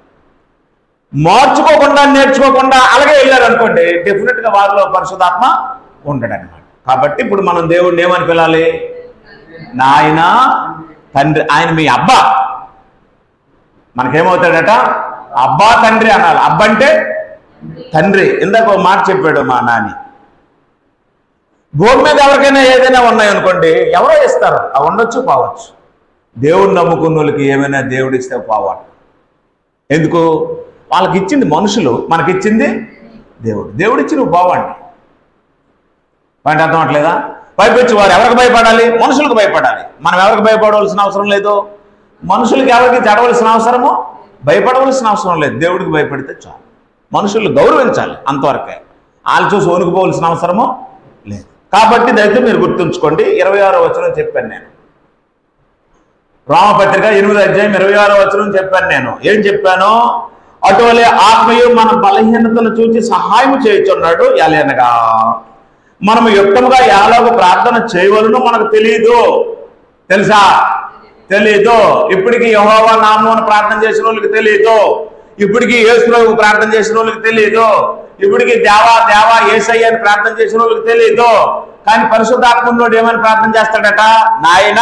మార్చుకోకుండా నేర్చుకోకుండా అలాగే వెళ్ళారనుకోండి, డెఫినెట్గా వారిలో పరిశుద్ధాత్మ ఉండడనమాట. కాబట్టి ఇప్పుడు మనం దేవుడిని ఏమని పిలాలి? నాయన, తండ్రి. ఆయన మీ అబ్బా. మనకేమవుతాడట? అబ్బా తండ్రి అనాలి. అబ్బా అంటే తండ్రి. ఇందాక ఒక మాట చెప్పాడు మా నాని. భూమి మీద ఎవరికైనా ఏదైనా ఉన్నాయనుకోండి, ఎవరో ఇస్తారు. అవి ఉండొచ్చు, పోవచ్చు. దేవుడు నమ్ముకున్న వాళ్ళకి ఏమైనా దేవుడు ఇస్తే పోవాలి. ఎందుకు? వాళ్ళకి ఇచ్చింది మనుషులు, మనకిచ్చింది దేవుడు. దేవుడు ఇచ్చి నువ్వు పోవండి. వాటి అర్థం అవట్లేదా? భయపెచ్చి వారు ఎవరికి భయపడాలి? మనుషులకు భయపడాలి. మనం ఎవరికి భయపడవలసిన అవసరం లేదు. మనుషులకి ఎవరికి చదవలసిన అవసరము, భయపడవలసిన అవసరం లేదు. దేవుడికి భయపడితే చాలు. మనుషులు గౌరవించాలి, అంతవరకే. వాళ్ళు చూసి వణుకుపోవలసిన అవసరము లేదు. కాబట్టి దయచేసి మీరు గుర్తుంచుకోండి. 26వ వచనం చెప్పాను నేను. రామపత్రిక 8వ అధ్యాయం 26వ వచనం చెప్పాను నేను. ఏం చెప్పాను? అటువలే ఆత్మయు మన బలహీనతను చూసి సహాయం చేయుచున్నాడు. ఎలాగనగా మనము యుక్తముగా ఎలాగో ప్రార్థన చేయవలనో మనకు తెలియదు. తెలుసా? తెలీదు. ఇప్పటికీ యెహోవా నామమున ప్రార్థన చేసిన వాళ్ళకి తెలియదు. ఇప్పటికీ యేసు ప్రభువుకు ప్రార్థన చేసిన వాళ్ళకి తెలియదు. ఇప్పటికీ దేవా దేవా యేసయ్య అని ప్రార్థన చేసిన వాళ్ళకి తెలియదు. కానీ పరిశుద్ధాత్మలోడు ఏమని ప్రార్థన చేస్తాడట? నాయన,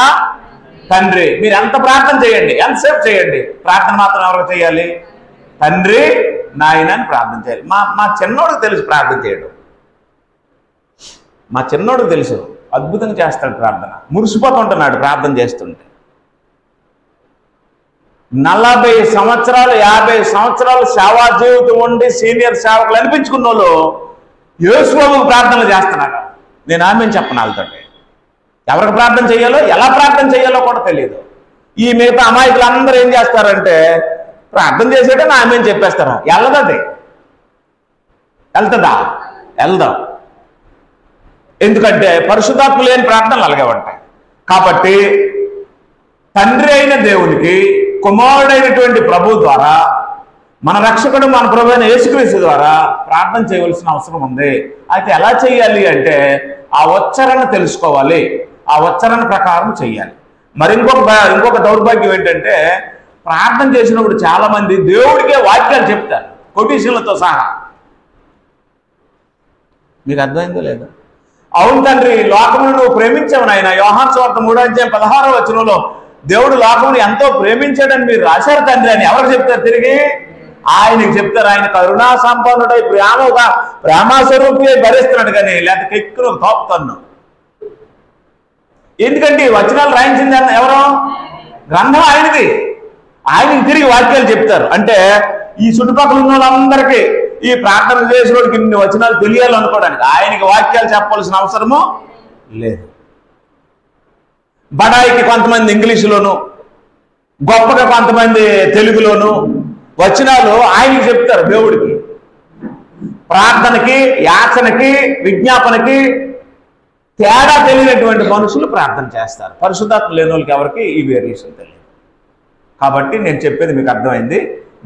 తండ్రి. మీరు ఎంత ప్రార్థన చేయండి, ఎంతసేపు చేయండి, ప్రార్థన మాత్రం ఎవరికి చేయాలి? తండ్రి, నాయన అని ప్రార్థన చేయాలి. మా చిన్నోడికి తెలుసు ప్రార్థన చేయడం. మా చిన్నోడికి తెలుసు, అద్భుతంగా చేస్తాడు ప్రార్థన. మురిసిపోతుంటున్నాడు ప్రార్థన చేస్తుంటే. 40 సంవత్సరాలు 50 సంవత్సరాలు సేవా జీవితం ఉండి సీనియర్ సేవకులు అనిపించుకున్న వాళ్ళు యేసు ప్రభువుకు ప్రార్థనలు చేస్తున్నారు. నేను ఆమెను చెప్పను. వాళ్ళతో ఎవరికి ప్రార్థన చేయాలో, ఎలా ప్రార్థన చేయాలో కూడా తెలియదు. ఈ మిగతా అమాయకులు అందరూ ఏం చేస్తారంటే, ప్రార్థన చేసేటని ఆమెను చెప్పేస్తారు. వెళ్ళదది వెళ్తుందా? వెళ్దాం. ఎందుకంటే పరిశుద్ధాత్మ లేని ప్రార్థనలు అలాగే ఉంటాయి. కాబట్టి తండ్రి అయిన దేవునికి కుమారుడైనటువంటి ప్రభు ద్వారా, మన రక్షకుడు మన ప్రభు అయిన యేసుక్రీస్తు ద్వారా ప్రార్థన చేయవలసిన అవసరం ఉంది. అయితే ఎలా చేయాలి అంటే, ఆ ఉచ్చారణ తెలుసుకోవాలి, ఆ ఉచ్చారణ ప్రకారం చేయాలి. మరి ఇంకొక దౌర్భాగ్యం ఏంటంటే, ప్రార్థన చేసినప్పుడు చాలా మంది దేవుడికే వాక్యాలు చెప్తారు, కొటేషన్లతో సహా. మీకు అర్థమైందో లేదా? అవును తండ్రి, లోకమును నువ్వు ప్రేమించావు నాయన. యోహాను సువార్త 3వ అధ్యాయం 16వ వచనంలో దేవుడు లోకమును ఎంతో ప్రేమించాడని మీరు రాశారు తండ్రి అని ఎవరు చెప్తారు? తిరిగి ఆయనకి చెప్తారు. ఆయన కరుణా సంపన్నుడై ప్రేమస్వరూపి భరిస్తున్నాడు, కానీ లేకపోతే కెక్కును తోపుతాను. ఎందుకంటే ఈ వచనాలు రాయించింది ఎవరు? గ్రంథం ఆయనది. ఆయనకి తిరిగి వాక్యాలు చెప్తారు. అంటే ఈ చుట్టుపక్కల ఉన్న వాళ్ళందరికీ ఈ ప్రార్థన చేసేవాడికి ఇన్ని వచనాలు తెలియాలనుకోవడానికి ఆయనకి వాక్యాలు చెప్పాల్సిన అవసరము లేదు. బడాయికి కొంతమంది ఇంగ్లీషులోను, గొప్పగా కొంతమంది తెలుగులోను వచనాలు ఆయనకి చెప్తారు. దేవుడికి, ప్రార్థనకి, యాచనకి, విజ్ఞాపనకి తేడా తెలియనటువంటి మనుషులు ప్రార్థన చేస్తారు. పరిశుద్ధాత్మ లేని వాళ్ళకి ఎవరికి ఈ వేరియేషన్ తెలియదు. కాబట్టి నేను చెప్పేది మీకు అర్థమైంది.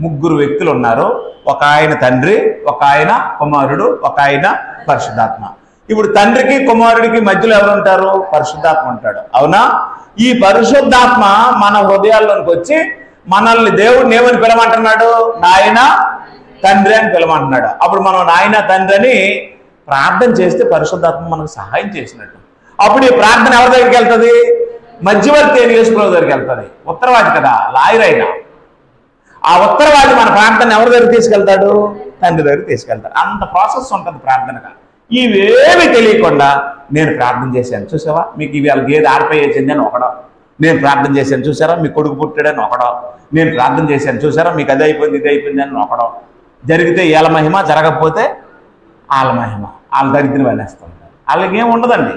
ముగ్గురు వ్యక్తులు ఉన్నారు. ఒక ఆయన తండ్రి, ఒక ఆయన కుమారుడు, ఒక ఆయన పరిశుద్ధాత్మ. ఇప్పుడు తండ్రికి కుమారుడికి మధ్యలో ఎవరు ఉంటారు? పరిశుద్ధాత్మ ఉంటాడు. అవునా? ఈ పరిశుద్ధాత్మ మన హృదయాల్లోకి వచ్చి మనల్ని దేవుడిని ఏమని పిలమంటున్నాడు? నాయన తండ్రి అని పిలమంటున్నాడు. అప్పుడు మనం నాయన తండ్రి అని ప్రార్థన చేస్తే పరిశుద్ధాత్మ మనకు సహాయం చేసినట్టు. అప్పుడు ఈ ప్రార్థన ఎవరి దగ్గరికి వెళ్తుంది? మధ్యవర్తి అయిన యేసుప్రభువు దగ్గరికి వెళ్తుంది. ఉత్తరవాది కదా, లాయర్ అయినా ఆ ఉత్తరవాది మన ప్రార్థన ఎవరి దగ్గరికి తీసుకెళ్తాడు? తండ్రి దగ్గరికి తీసుకెళ్తాడు. అంత ప్రాసెస్ ఉంటుంది ప్రార్థనగా. ఇవేమి తెలియకుండా నేను ప్రార్థన చేశాను చూసావా, మీకు ఇవి వాళ్ళ గేదె ఆడిపోయేసింది అని ఒకడో, నేను ప్రార్థన చేశాను చూసారా మీ కొడుకు పుట్టాడని ఒకడో, నేను ప్రార్థన చేశాను చూసారా మీకు అది అయిపోయింది ఇది అయిపోయింది అని ఒకడో, జరిగితే ఏళ్ళ మహిమ, జరగకపోతే వాళ్ళ మహిమ, వాళ్ళ దరిద్రం అనేస్తుంటారు. వాళ్ళకేం ఉండదండి.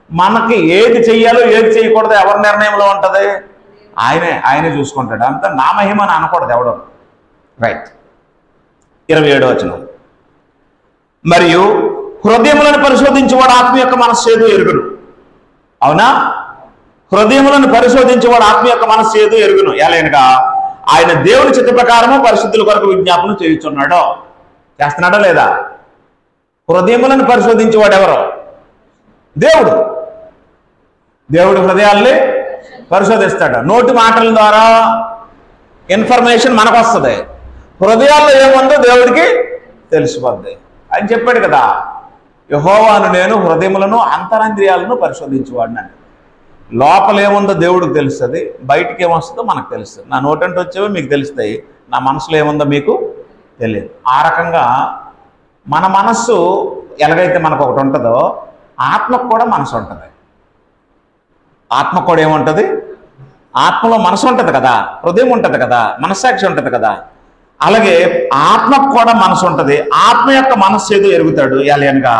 మనకి ఏది చెయ్యాలో ఏది చేయకూడదు ఎవరి నిర్ణయంలో ఉంటుంది? ఆయనే చూసుకుంటాడు. అంతా నా మహిమ అని అనకూడదు ఎవడో. రైట్. 27వ వచనం, మరియు హృదయములను పరిశోధించేవాడు ఆత్మ యొక్క మనస్సు ఏదో ఎరుగును. అవునా? హృదయములను పరిశోధించేవాడు ఆత్మ యొక్క మనస్సు ఏదో ఎరుగును. ఎలాగనగా ఆయన దేవుని చిత్త ప్రకారము పరిశుద్ధుల కొరకు విజ్ఞాపన చేయుచున్నాడో. చేస్తున్నాడో లేదా? హృదయములను పరిశోధించేవాడు ఎవరు? దేవుడు. దేవుడు హృదయాల్ని పరిశోధిస్తాడు. నోటి మాటల ద్వారా ఇన్ఫర్మేషన్ మనకు వస్తుంది. హృదయాల్లో ఏముందో దేవుడికి తెలిసిపోద్ది అని చెప్పాడు కదా. యెహోవాను నేను హృదయములను అంతరంద్రియాలను పరిశోధించేవాడిని. లోపల ఏముందో దేవుడికి తెలుస్తుంది, బయటికి ఏమొస్తుందో మనకు తెలుస్తుంది. నా నోటంటే వచ్చేవో మీకు తెలుస్తాయి, నా మనసులో ఏముందో మీకు తెలియదు. ఆ రకంగా మన మనస్సు ఎలాగైతే మనకు ఒకటి ఉంటుందో ఆత్మకు కూడా మనసు ఉంటుంది. ఆత్మ కూడా ఏముంటుంది? ఆత్మలో మనసు ఉంటుంది కదా, హృదయం ఉంటుంది కదా, మనస్సాక్షి ఉంటుంది కదా. అలాగే ఆత్మకు కూడా మనసు ఉంటుంది. ఆత్మ యొక్క మనస్సు ఏదో ఎరుగుతాడు. ఎలాగనగా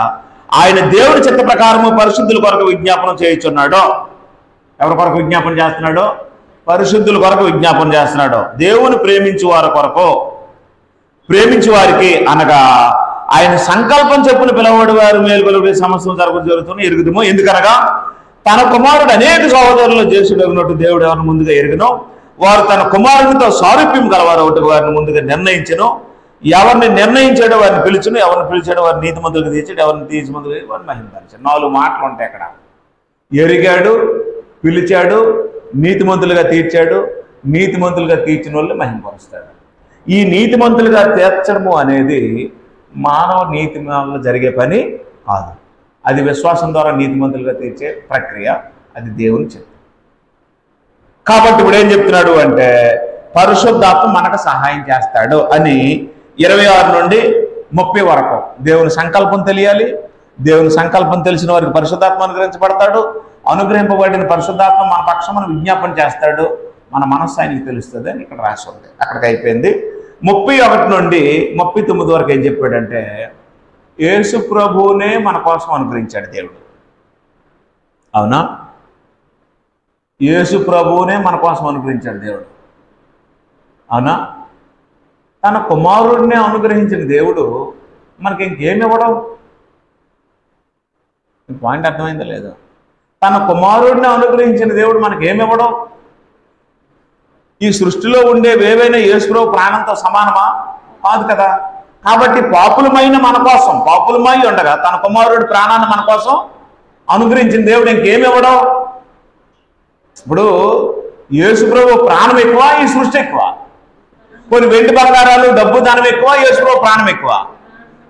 ఆయన దేవుడి చిత్త ప్రకారము పరిశుద్ధుల కొరకు విజ్ఞాపనం చేయుచున్నాడో. ఎవరి కొరకు విజ్ఞాపన చేస్తున్నాడో? పరిశుద్ధుల కొరకు విజ్ఞాపన చేస్తున్నాడు. దేవుని ప్రేమించు వారి కొరకు, ప్రేమించు వారికి అనగా ఆయన సంకల్పం చెప్పున పిలవడు వారు మేలుకొలుగుడే సమస్యలు జరుగుతున్న ఎరుగుదమో. ఎందుకనగా తన కుమారుడు అనేక సహోదరులు జ్యేష్ఠుడగినట్టు దేవుడు ఎవరిని ముందుగా ఎరుగునో వారు తన కుమారునితో సారూప్యం గలవారు ఒకటి వారిని ముందుగా నిర్ణయించను. ఎవరిని నిర్ణయించాడో వారిని పిలిచును, ఎవరిని పిలిచాడో వారిని నీతిమంతులకు తీర్చాడు, ఎవరిని తీర్చిమంతులకు వారిని మహిమపరిచాడు. 4 మాటలు ఉంటాయి అక్కడ. ఎరిగాడు, పిలిచాడు, నీతిమంతులుగా తీర్చాడు, నీతిమంతులుగా తీర్చిన వాళ్ళు మహిమపరుస్తాడు. ఈ నీతిమంతులుగా తీర్చడము అనేది మానవ నీతిమంతుల్లో జరిగే పని కాదు. అది విశ్వాసం ద్వారా నీతిమంతులుగా తీర్చే ప్రక్రియ. అది దేవుని చిత్తం. కాబట్టి ఇప్పుడు ఏం చెప్తున్నాడు అంటే పరిశుద్ధాత్మ మనకు సహాయం చేస్తాడు అని 26 నుండి 30 వరకు దేవుని సంకల్పం తెలియాలి. దేవుని సంకల్పం తెలిసిన వారికి పరిశుద్ధాత్మ అనుగ్రహించబడతాడు. అనుగ్రహింపబడిన పరిశుద్ధాత్మ మన పక్షమును విజ్ఞాపన చేస్తాడు. మన మనస్సు ఆయనకి తెలుస్తుంది అని ఇక్కడ రాసి ఉంది. అక్కడికి అయిపోయింది. 31 నుండి 39 వరకు ఏం చెప్పాడంటే యేసు ప్రభువునే మన కోసం అనుగ్రహించాడు దేవుడు. అవునా? యేసు ప్రభువునే మన కోసం అనుగ్రహించాడు దేవుడు. అవునా? తన కుమారుడినే అనుగ్రహించిన దేవుడు మనకి ఇంకేమి ఇవ్వడం? పాయింట్ అర్థమైందో లేదో? తన కుమారుడిని అనుగ్రహించిన దేవుడు మనకి ఏమి ఇవ్వడం? ఈ సృష్టిలో ఉండేవేవైనా యేసు ప్రభు ప్రాణంతో సమానమా? కాదు కదా. కాబట్టి పాపులమైన మన కోసం, పాపులమై ఉండగా తన కుమారుడి ప్రాణాన్ని మన కోసం అనుగ్రహించిన దేవుడు ఇంకేమి ఇవ్వడం? ఇప్పుడు యేసు ప్రభు ప్రాణం ఎక్కువ, ఈ సృష్టి ఎక్కువ? కొన్ని వెండి బంగారాలు డబ్బు దానం ఎక్కువ, యేసు ప్రభు ప్రాణం ఎక్కువ?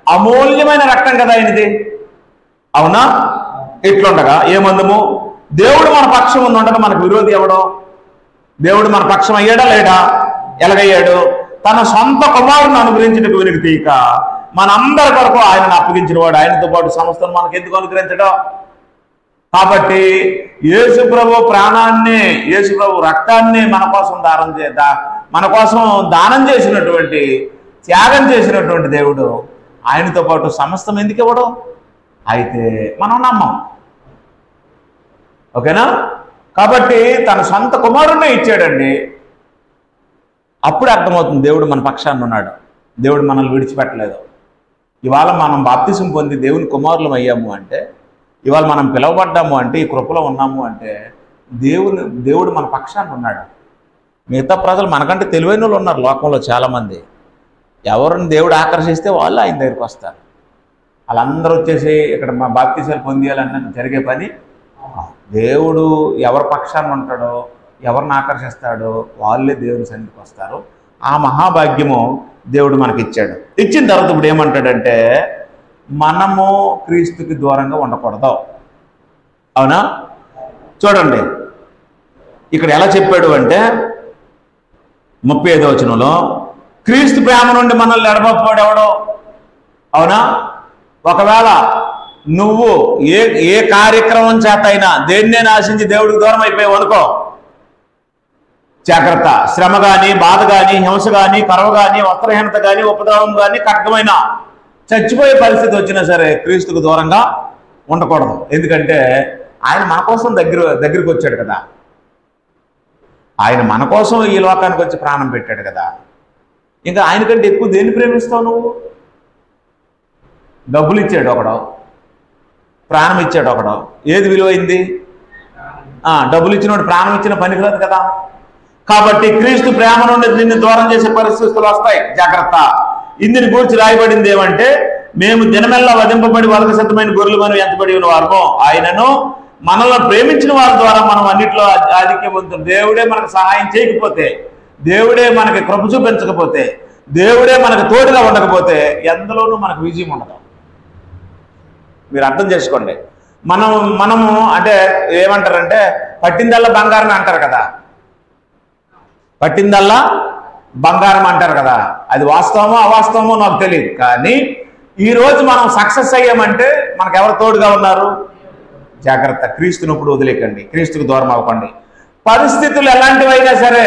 అమూల్యమైన రక్తం కదా ఆయనది. అవునా? ఇట్లుండగా ఏమందము? దేవుడు మన పక్షం ఉండగా మనకు విరోధి ఎవడో? దేవుడు మన పక్షం అయ్యాడా లేడా? ఎలాగయ్యాడు? తన సొంత కుమారుని అనుగ్రహించడానికి వెనుక తీయక మనందరి కొరకు ఆయనను అప్పగించిన వాడు. ఆయనతో పాటు సమస్తం మనకు ఎందుకు అనుగ్రహించడం? కాబట్టి యేసు ప్రభు ప్రాణాన్ని, యేసు ప్రభు రక్తాన్ని మన కోసం దానం చేసినటువంటి, త్యాగం చేసినటువంటి దేవుడు ఆయనతో పాటు సమస్తం ఎందుకు ఇవ్వడం? అయితే మనం నమ్మం. ఓకేనా? కాబట్టి తన సొంత కుమారుణ్ణి ఇచ్చాడండి. అప్పుడు అర్థమవుతుంది దేవుడు మన పక్షాన్ని ఉన్నాడు, దేవుడు మనల్ని విడిచిపెట్టలేదు. ఇవాళ మనం బాప్తిసం పొంది దేవుని కుమారులం అయ్యాము అంటే, ఇవాళ మనం పిలువబడ్డాము అంటే, ఈ కృపలో ఉన్నాము అంటే దేవుడు మన పక్షాన్ని ఉన్నాడు. మిగతా ప్రజలు మనకంటే తెలివైన వాళ్ళు ఉన్నారు లోకంలో చాలామంది. ఎవరిని దేవుడు ఆకర్షిస్తే వాళ్ళు ఆయన దగ్గరికి వస్తారు. వాళ్ళందరూ వచ్చేసి ఇక్కడ మా బాప్తిసాలు పొందేయాలన్న జరిగే పని. దేవుడు ఎవరి పక్షాన్ని ఉంటాడో, ఎవరిని ఆకర్షిస్తాడో వాళ్ళే దేవుని సన్నిధికి వస్తారు. ఆ మహాభాగ్యము దేవుడు మనకి ఇచ్చాడు. ఇచ్చిన తర్వాత ఇప్పుడు ఏమంటాడంటే, మనము క్రీస్తుకి దూరంగా ఉండకూడదు. అవునా? చూడండి ఇక్కడ ఎలా చెప్పాడు అంటే 35వ వచనంలో, క్రీస్తు ప్రేమ నుండి మనల్ని ఎడబాపువాడు ఎవడో. అవునా? ఒకవేళ నువ్వు ఏ కార్యక్రమం చేత అయినా దేన్నే ఆశించి దేవుడికి దూరం అయిపోయావు అనుకో, జాగ్రత్త. శ్రమ కానీ, బాధ కానీ, హింస కానీ, కరవ కానీ, వస్త్రహీనత కానీ, ఉపద్రవం కానీ, ఖడ్గమైన చచ్చిపోయే పరిస్థితి వచ్చినా సరే క్రీస్తుకు దూరంగా ఉండకూడదు. ఎందుకంటే ఆయన మన కోసం దగ్గరికి వచ్చాడు కదా. ఆయన మన కోసం ఈ లోకానికి వచ్చి ప్రాణం పెట్టాడు కదా. ఇంకా ఆయనకంటే ఎక్కువ దేన్ని ప్రేమిస్తావు నువ్వు? డబ్బులు ఇచ్చాడు ఒకడో, ప్రాణం ఇచ్చాడు ఒకడో. ఏది విలువైంది? డబ్బులు ఇచ్చినోడు ప్రాణం ఇచ్చిన పనికిరాదు కదా. కాబట్టి క్రీస్తు ప్రేమ నుండి నిన్ను దూరం చేసే పరిస్థితులు వస్తాయి, జాగ్రత్త. ఇందుని గురించి రాయబడింది ఏమంటే, మేము దినమెల్లా వధింపబడి వలక సిద్ధమైన గొర్రెలు మనం ఎంతబడి ఉన్న వారమో ఆయనను మనల్ని ప్రేమించిన వారి ద్వారా మనం అన్నింటిలో ఆధిక్యం పొందుతాం. దేవుడే మనకు సహాయం చేయకపోతే, దేవుడే మనకి కృప చూపించకపోతే, దేవుడే మనకు తోడుగా ఉండకపోతే ఎందులోనూ మనకు విజయం ఉండదు. మీరు అర్థం చేసుకోండి. మనము అంటే ఏమంటారంటే, పట్టిందల్లా బంగారం అంటారు కదా. పట్టిందల్లా బంగారం అంటారు కదా. అది వాస్తవమో అవాస్తవమో నాకు తెలియదు. కానీ ఈరోజు మనం సక్సెస్ అయ్యామంటే మనకు ఎవరు తోడుగా ఉన్నారు? జాగ్రత్త. క్రీస్తుని ఇప్పుడు వదిలేకండి, క్రీస్తుకు దూరం అవ్వకండి. పరిస్థితులు ఎలాంటివైనా సరే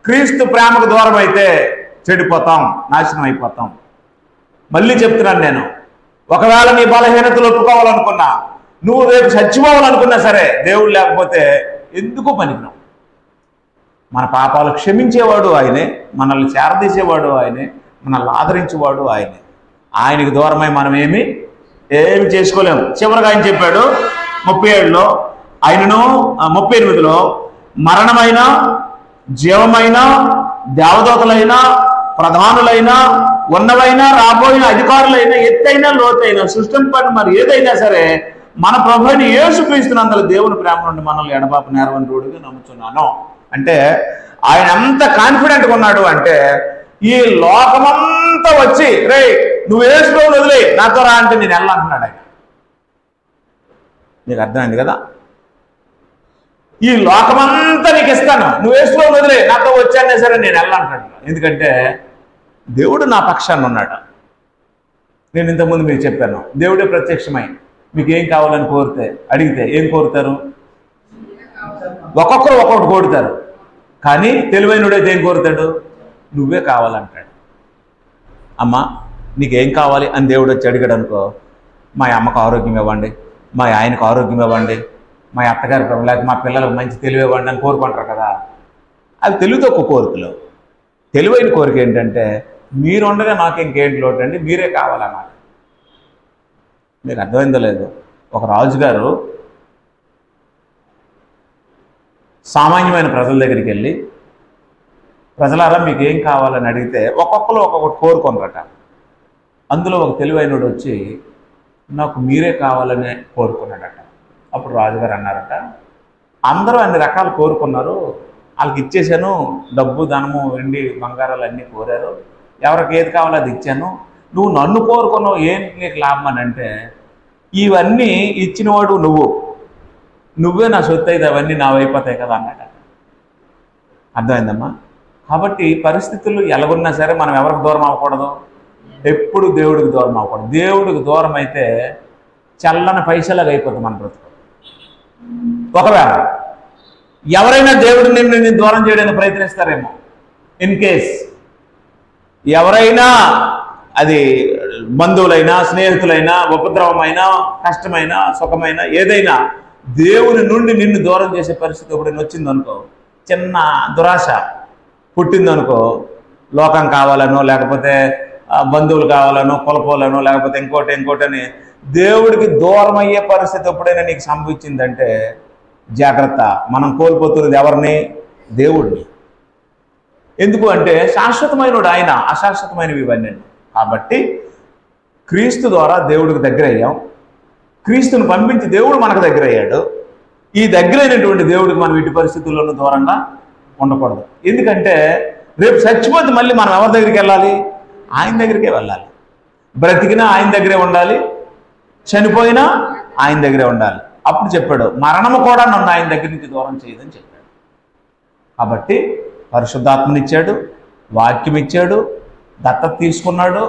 క్రీస్తు ప్రేమకు దూరం అయితే చెడిపోతాం, నాశనం అయిపోతాం. మళ్ళీ చెప్తున్నాను నేను, ఒకవేళ నీ బలహీనతలు ఒప్పుకోవాలనుకున్నా, నువ్వు రేపు చచ్చిపోవాలనుకున్నా సరే దేవుడు లేకపోతే ఎందుకు పనికిరావు. మన పాపాలు క్షమించేవాడు ఆయనే, మనల్ని చేరదీసేవాడు ఆయనే, మనల్ని ఆదరించేవాడు ఆయనే. ఆయనకి దూరమై మనం ఏమి చేసుకోలేము. చివరిగా ఆయన చెప్పాడు 37లో, ఆయనను 38లో, మరణమైన, జీవమైన, దేవదూతలైన, ప్రధానులైన, ఉన్నవైనా, రాబోయిన, అధికారులైన, ఎత్తైన, లోతైన, సృష్టింపని మరి ఏదైనా సరే మన ప్రభువుని యేసుక్రీస్తునందలి దేవుని ప్రేమ నుండి మనల్ని ఎడబాపు నేరవంతుడిగా నమ్ముతున్నాను. అంటే ఆయన ఎంత కాన్ఫిడెంట్గా ఉన్నాడు అంటే, ఈ లోకమంతా వచ్చి రే నువ్వు యేసుప్రభువుని వదిలే నాతో రా అంటే నేను వెళ్ళాలంటున్నాడు ఆయన. నీకు అర్థమైంది కదా? ఈ లోకమంతా నీకు ఇస్తాను, నువ్వు యేసుప్రభువుని వదిలే నాతో వచ్చానే సరే నేను వెళ్ళాలంటాడు. ఎందుకంటే దేవుడు నా పక్షాన్ని ఉన్నాడు. నేను ఇంతకుముందు మీకు చెప్పాను, దేవుడే ప్రత్యక్షమై మీకు ఏం కావాలని అడిగితే ఏం కోరుతారు? ఒక్కొక్కరు ఒక్కొక్కటి కోరుతారు. కానీ తెలివైనడైతే ఏం కోరుతాడు? నువ్వే కావాలంటాడు. అమ్మ నీకేం కావాలి అని దేవుడు వచ్చి అడిగాడు అనుకో, మా అమ్మకు ఆరోగ్యం ఇవ్వండి, మా ఆయనకు ఆరోగ్యం ఇవ్వండి, మా అత్తగారికి లేకపోతే మా పిల్లలకు మంచి తెలివి ఇవ్వండి అని కోరుకుంటారు కదా. అవి తెలివితో ఒక కోరికలు. తెలివైన కోరిక ఏంటంటే, మీరు ఉండగా నాకు ఇంకేంటి లోటు అండి, మీరే కావాలన్నారు. మీకు అర్థమైందో లేదు? ఒక రాజుగారు సామాన్యమైన ప్రజల దగ్గరికి వెళ్ళి, ప్రజలారా మీకు ఏం కావాలని అడిగితే ఒక్కొక్కరు ఒక్కొక్కటి కోరుకున్నారట. అందులో ఒక తెలివైనడు వచ్చి నాకు మీరే కావాలని కోరుకున్నాడట. అప్పుడు రాజుగారు అన్నారట, అందరూ అన్ని రకాలు కోరుకున్నారు, వాళ్ళకి ఇచ్చేసాను, డబ్బు, ధనము, వెండి, బంగారాలు అన్నీ కోరారు, ఎవరికి ఏది కావాలో అది ఇచ్చాను, నువ్వు నన్ను కోరుకున్నావు, ఏం నీకు లాభం అని అంటే, ఇవన్నీ ఇచ్చినవాడు నువ్వే నా సొత్తు అయితే అవన్నీ నా అయిపోతాయి కదా అన్నాడు. అర్థమైందమ్మా? కాబట్టి పరిస్థితులు ఎలాగున్నా సరే మనం ఎవరికి దూరం అవ్వకూడదు, ఎప్పుడు దేవుడికి దూరం అవ్వకూడదు. దేవుడికి దూరం అయితే చల్లని పైసలాగా అయిపోతుంది మన బ్రతుకు. ఒకవేళ ఎవరైనా దేవుడు నిన్ను దూరం చేయడానికి ప్రయత్నిస్తారేమో, ఇన్ కేస్ ఎవరైనా, అది బంధువులైనా స్నేహితులైనా ఉపద్రవమైనా కష్టమైనా సుఖమైనా ఏదైనా దేవుని నుండి నిన్ను దూరం చేసే పరిస్థితి ఎప్పుడైనా వచ్చిందనుకో, చిన్న దురాశ పుట్టిందనుకో, లోకం కావాలనో లేకపోతే బంధువులు కావాలనో కులపోలనో లేకపోతే ఇంకోటని దేవుడికి దూరం అయ్యే పరిస్థితి ఎప్పుడైనా నీకు సంభవించిందంటే జాగ్రత్త. మనం కోల్పోతున్నది ఎవరిని? దేవుడిని. ఎందుకు అంటే శాశ్వతమైనడు ఆయన, అశాశ్వతమైనవి ఇవన్నీ. కాబట్టి క్రీస్తు ద్వారా దేవుడికి దగ్గర అయ్యాం. క్రీస్తుని పంపించి దేవుడు మనకు దగ్గర అయ్యాడు. ఈ దగ్గరైనటువంటి దేవుడికి మనం ఇటు పరిస్థితుల్లోనూ దూరంగా ఉండకూడదు. ఎందుకంటే రేపు చచ్చిపోతే మళ్ళీ మనం ఎవరి దగ్గరికి వెళ్ళాలి? ఆయన దగ్గరికే వెళ్ళాలి. బ్రతికినా ఆయన దగ్గరే ఉండాలి, చనిపోయినా ఆయన దగ్గరే ఉండాలి. అప్పుడు చెప్పాడు, మరణము కూడా నన్ను ఆయన దగ్గర నుంచి దూరం చేయదని చెప్పాడు. కాబట్టి పరిశుద్ధాత్మనిచ్చాడు, వాక్యం ఇచ్చాడు, దత్తత తీసుకున్నాడు,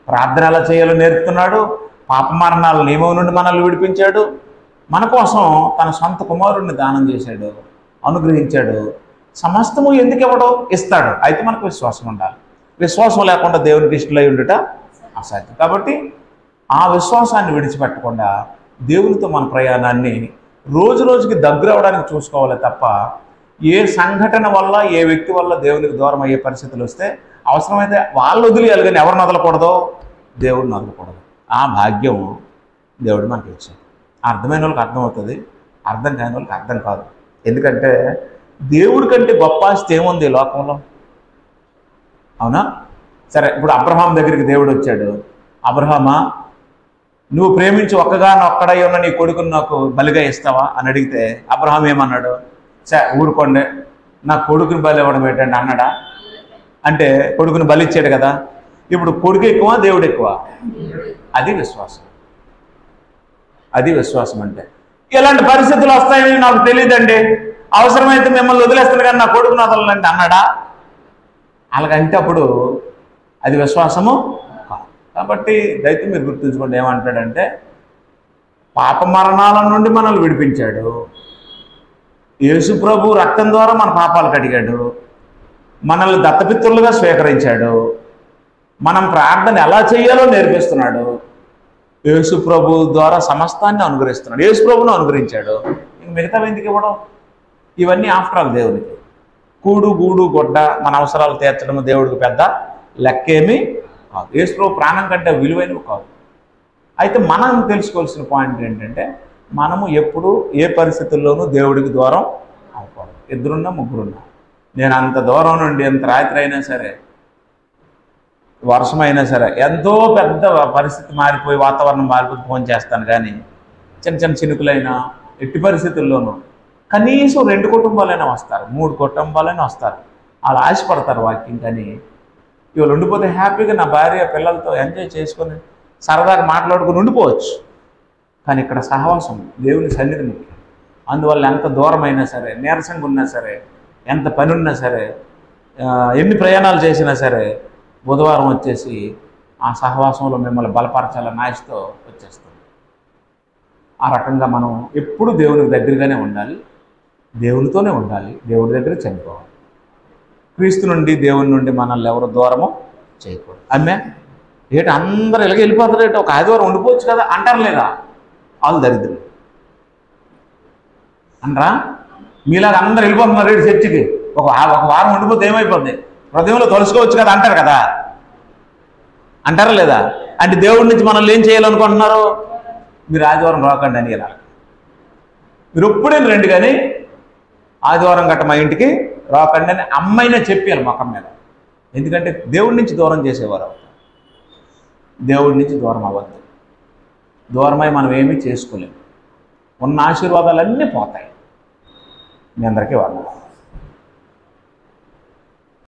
ప్రార్థన ఎలా చేయాలో నేర్పుతున్నాడు, పాప మరణాల నియమం నుండి మనల్ని విడిపించాడు, మన కోసం తన సొంత కుమారుడిని దానం చేశాడు, అనుగ్రహించాడు. సమస్తము ఎందుకు ఇవ్వడం? ఇస్తాడు. అయితే మనకు విశ్వాసం ఉండాలి. విశ్వాసం లేకుండా దేవునికి ఇష్టలై ఉండుట అసాధ్యం. కాబట్టి ఆ విశ్వాసాన్ని విడిచిపెట్టకుండా దేవునితో మన ప్రయాణాన్ని రోజు రోజుకి దగ్గర అవడానికి చూసుకోవాలి తప్ప ఏ సంఘటన వల్ల ఏ వ్యక్తి వల్ల దేవునికి దూరం అయ్యే పరిస్థితులు వస్తే అవసరమైతే వాళ్ళు వదిలేయాలి, కానీ ఎవరిని వదలకూడదు? దేవుడిని వదలకూడదు. ఆ భాగ్యం దేవుడు మనకి ఇచ్చాడు. అర్థమైన వాళ్ళకి అర్థమవుతుంది, అర్థం కాని వాళ్ళకి అర్థం కాదు. ఎందుకంటే దేవుడి కంటే గొప్ప ఆస్తి ఏముంది ఈ లోకంలో? అవునా? సరే, ఇప్పుడు అబ్రహాం దగ్గరికి దేవుడు వచ్చాడు. అబ్రహామా, నువ్వు ప్రేమించి ఒక్కడై ఉన్న నీ కొడుకుని నాకు బలిగా ఇస్తావా అని అడిగితే అబ్రహాం ఏమన్నాడు? ఊరుకోండి, నా కొడుకుని బలి ఇవ్వడం ఏంటండి అన్నాడా? అంటే కొడుకుని బలి ఇచ్చాడు కదా. ఇప్పుడు కొడుకు ఎక్కువ, దేవుడు ఎక్కువ? అది విశ్వాసం. అది విశ్వాసం. అంటే ఇలాంటి పరిస్థితులు వస్తాయని నాకు తెలియదండి, అవసరమైతే మిమ్మల్ని వదిలేస్తాను కానీ నా కొడుకుని వదలండి అన్నాడా? అలాగంటే అప్పుడు అది విశ్వాసము కాదు. కాబట్టి దయచేసి మీరు గుర్తుంచుకోండి, ఏమంటాడంటే పాప మరణాల నుండి మనల్ని విడిపించాడు. యేసు ప్రభు రక్తం ద్వారా మన పాపాలు కడిగాడు, మనల్ని దత్తపిత్రులుగా స్వీకరించాడు, మనం ప్రార్థన ఎలా చేయాలో నేర్పిస్తున్నాడు. యేసు ప్రభు ద్వారా సమస్తాన్ని అనుగ్రహిస్తున్నాడు, యేసు ప్రభును అనుగ్రహించాడు. ఇంక మిగతా ఎందుకు ఇవ్వడం? ఇవన్నీ ఆఫ్టర్ ఆల్ దేవునికి. కూడు గూడు గొడ్డ మన అవసరాలు తీర్చడం దేవుడికి పెద్ద లెక్కేమీ కాదు. యేసు ప్రభు ప్రాణం కంటే విలువైనవి కాదు. అయితే మనం తెలుసుకోవాల్సిన పాయింట్ ఏంటంటే మనము ఎప్పుడు ఏ పరిస్థితుల్లోనూ దేవుడికి దూరం అవ్వకూడదు. ఇద్దరున్నా ముగ్గురున్నా, నేను అంత దూరం నుండి ఎంత రాత్రి అయినా సరే, వర్షమైనా సరే, ఎంతో పెద్ద పరిస్థితి మారిపోయి వాతావరణం మారిపోయి ఫోన్ చేస్తాను. కానీ చిన్న చిన్న చినుకులైనా ఎట్టి పరిస్థితుల్లోనూ కనీసం 2 కుటుంబాలైనా వస్తారు, 3 కుటుంబాలైనా వస్తారు. వాళ్ళు ఆశపడతారు వాక్యం. కానీ ఇవాళ ఉండిపోతే హ్యాపీగా నా భార్య పిల్లలతో ఎంజాయ్ చేసుకొని సరదాగా మాట్లాడుకుని ఉండిపోవచ్చు. కానీ ఇక్కడ సహవాసం, దేవుని సన్నిధి ముఖ్యం. అందువల్ల ఎంత దూరమైనా సరే, నీరసంగా ఉన్నా సరే, ఎంత పని ఉన్నా సరే, ఎన్ని ప్రయాణాలు చేసినా సరే, బుధవారం వచ్చేసి ఆ సహవాసంలో మిమ్మల్ని బలపరచాలని ఆశతో వచ్చేస్తుంది. ఆ రకంగా మనం ఎప్పుడు దేవునికి దగ్గరగానే ఉండాలి, దేవునితోనే ఉండాలి, దేవుడి దగ్గర చనిపోవాలి. క్రీస్తు నుండి దేవుని నుండి మనల్ని ఎవరు దూరము చేయకూడదు. అమ్మే ఏంటి అందరూ ఇలాగ వెళ్ళిపోతారు, ఏంటి ఒక ఆదివారం ఉండిపోవచ్చు కదా అంటారు లేదా? వాళ్ళు దరిద్రులు అనరా? మీలాగా అందరు వెళ్ళిపోతున్నారు రేటు చర్చికి, ఒక వారం ఉండిపోతే ఏమైపోద్ది? హృదయంలో తలుసుకోవచ్చు కదా అంటారు కదా, అంటారా లేదా? అంటే దేవుడి నుంచి మనల్ని ఏం చేయాలనుకుంటున్నారు? మీరు ఆదివారం రాకండి అని ఇలా మీరు ఎప్పుడైనా రండి, కానీ ఆదివారం గట్ట మా ఇంటికి రాకండి అని అమ్మైనా చెప్పాలి మొఖం మీద. ఎందుకంటే దేవుడి నుంచి దూరం చేసేవారు అవుతారు. దేవుడి నుంచి దూరం అవ్వద్దు. దూరమై మనం ఏమీ చేసుకోలేము. ఉన్న ఆశీర్వాదాలన్నీ పోతాయి. మీ అందరికీ వాళ్ళు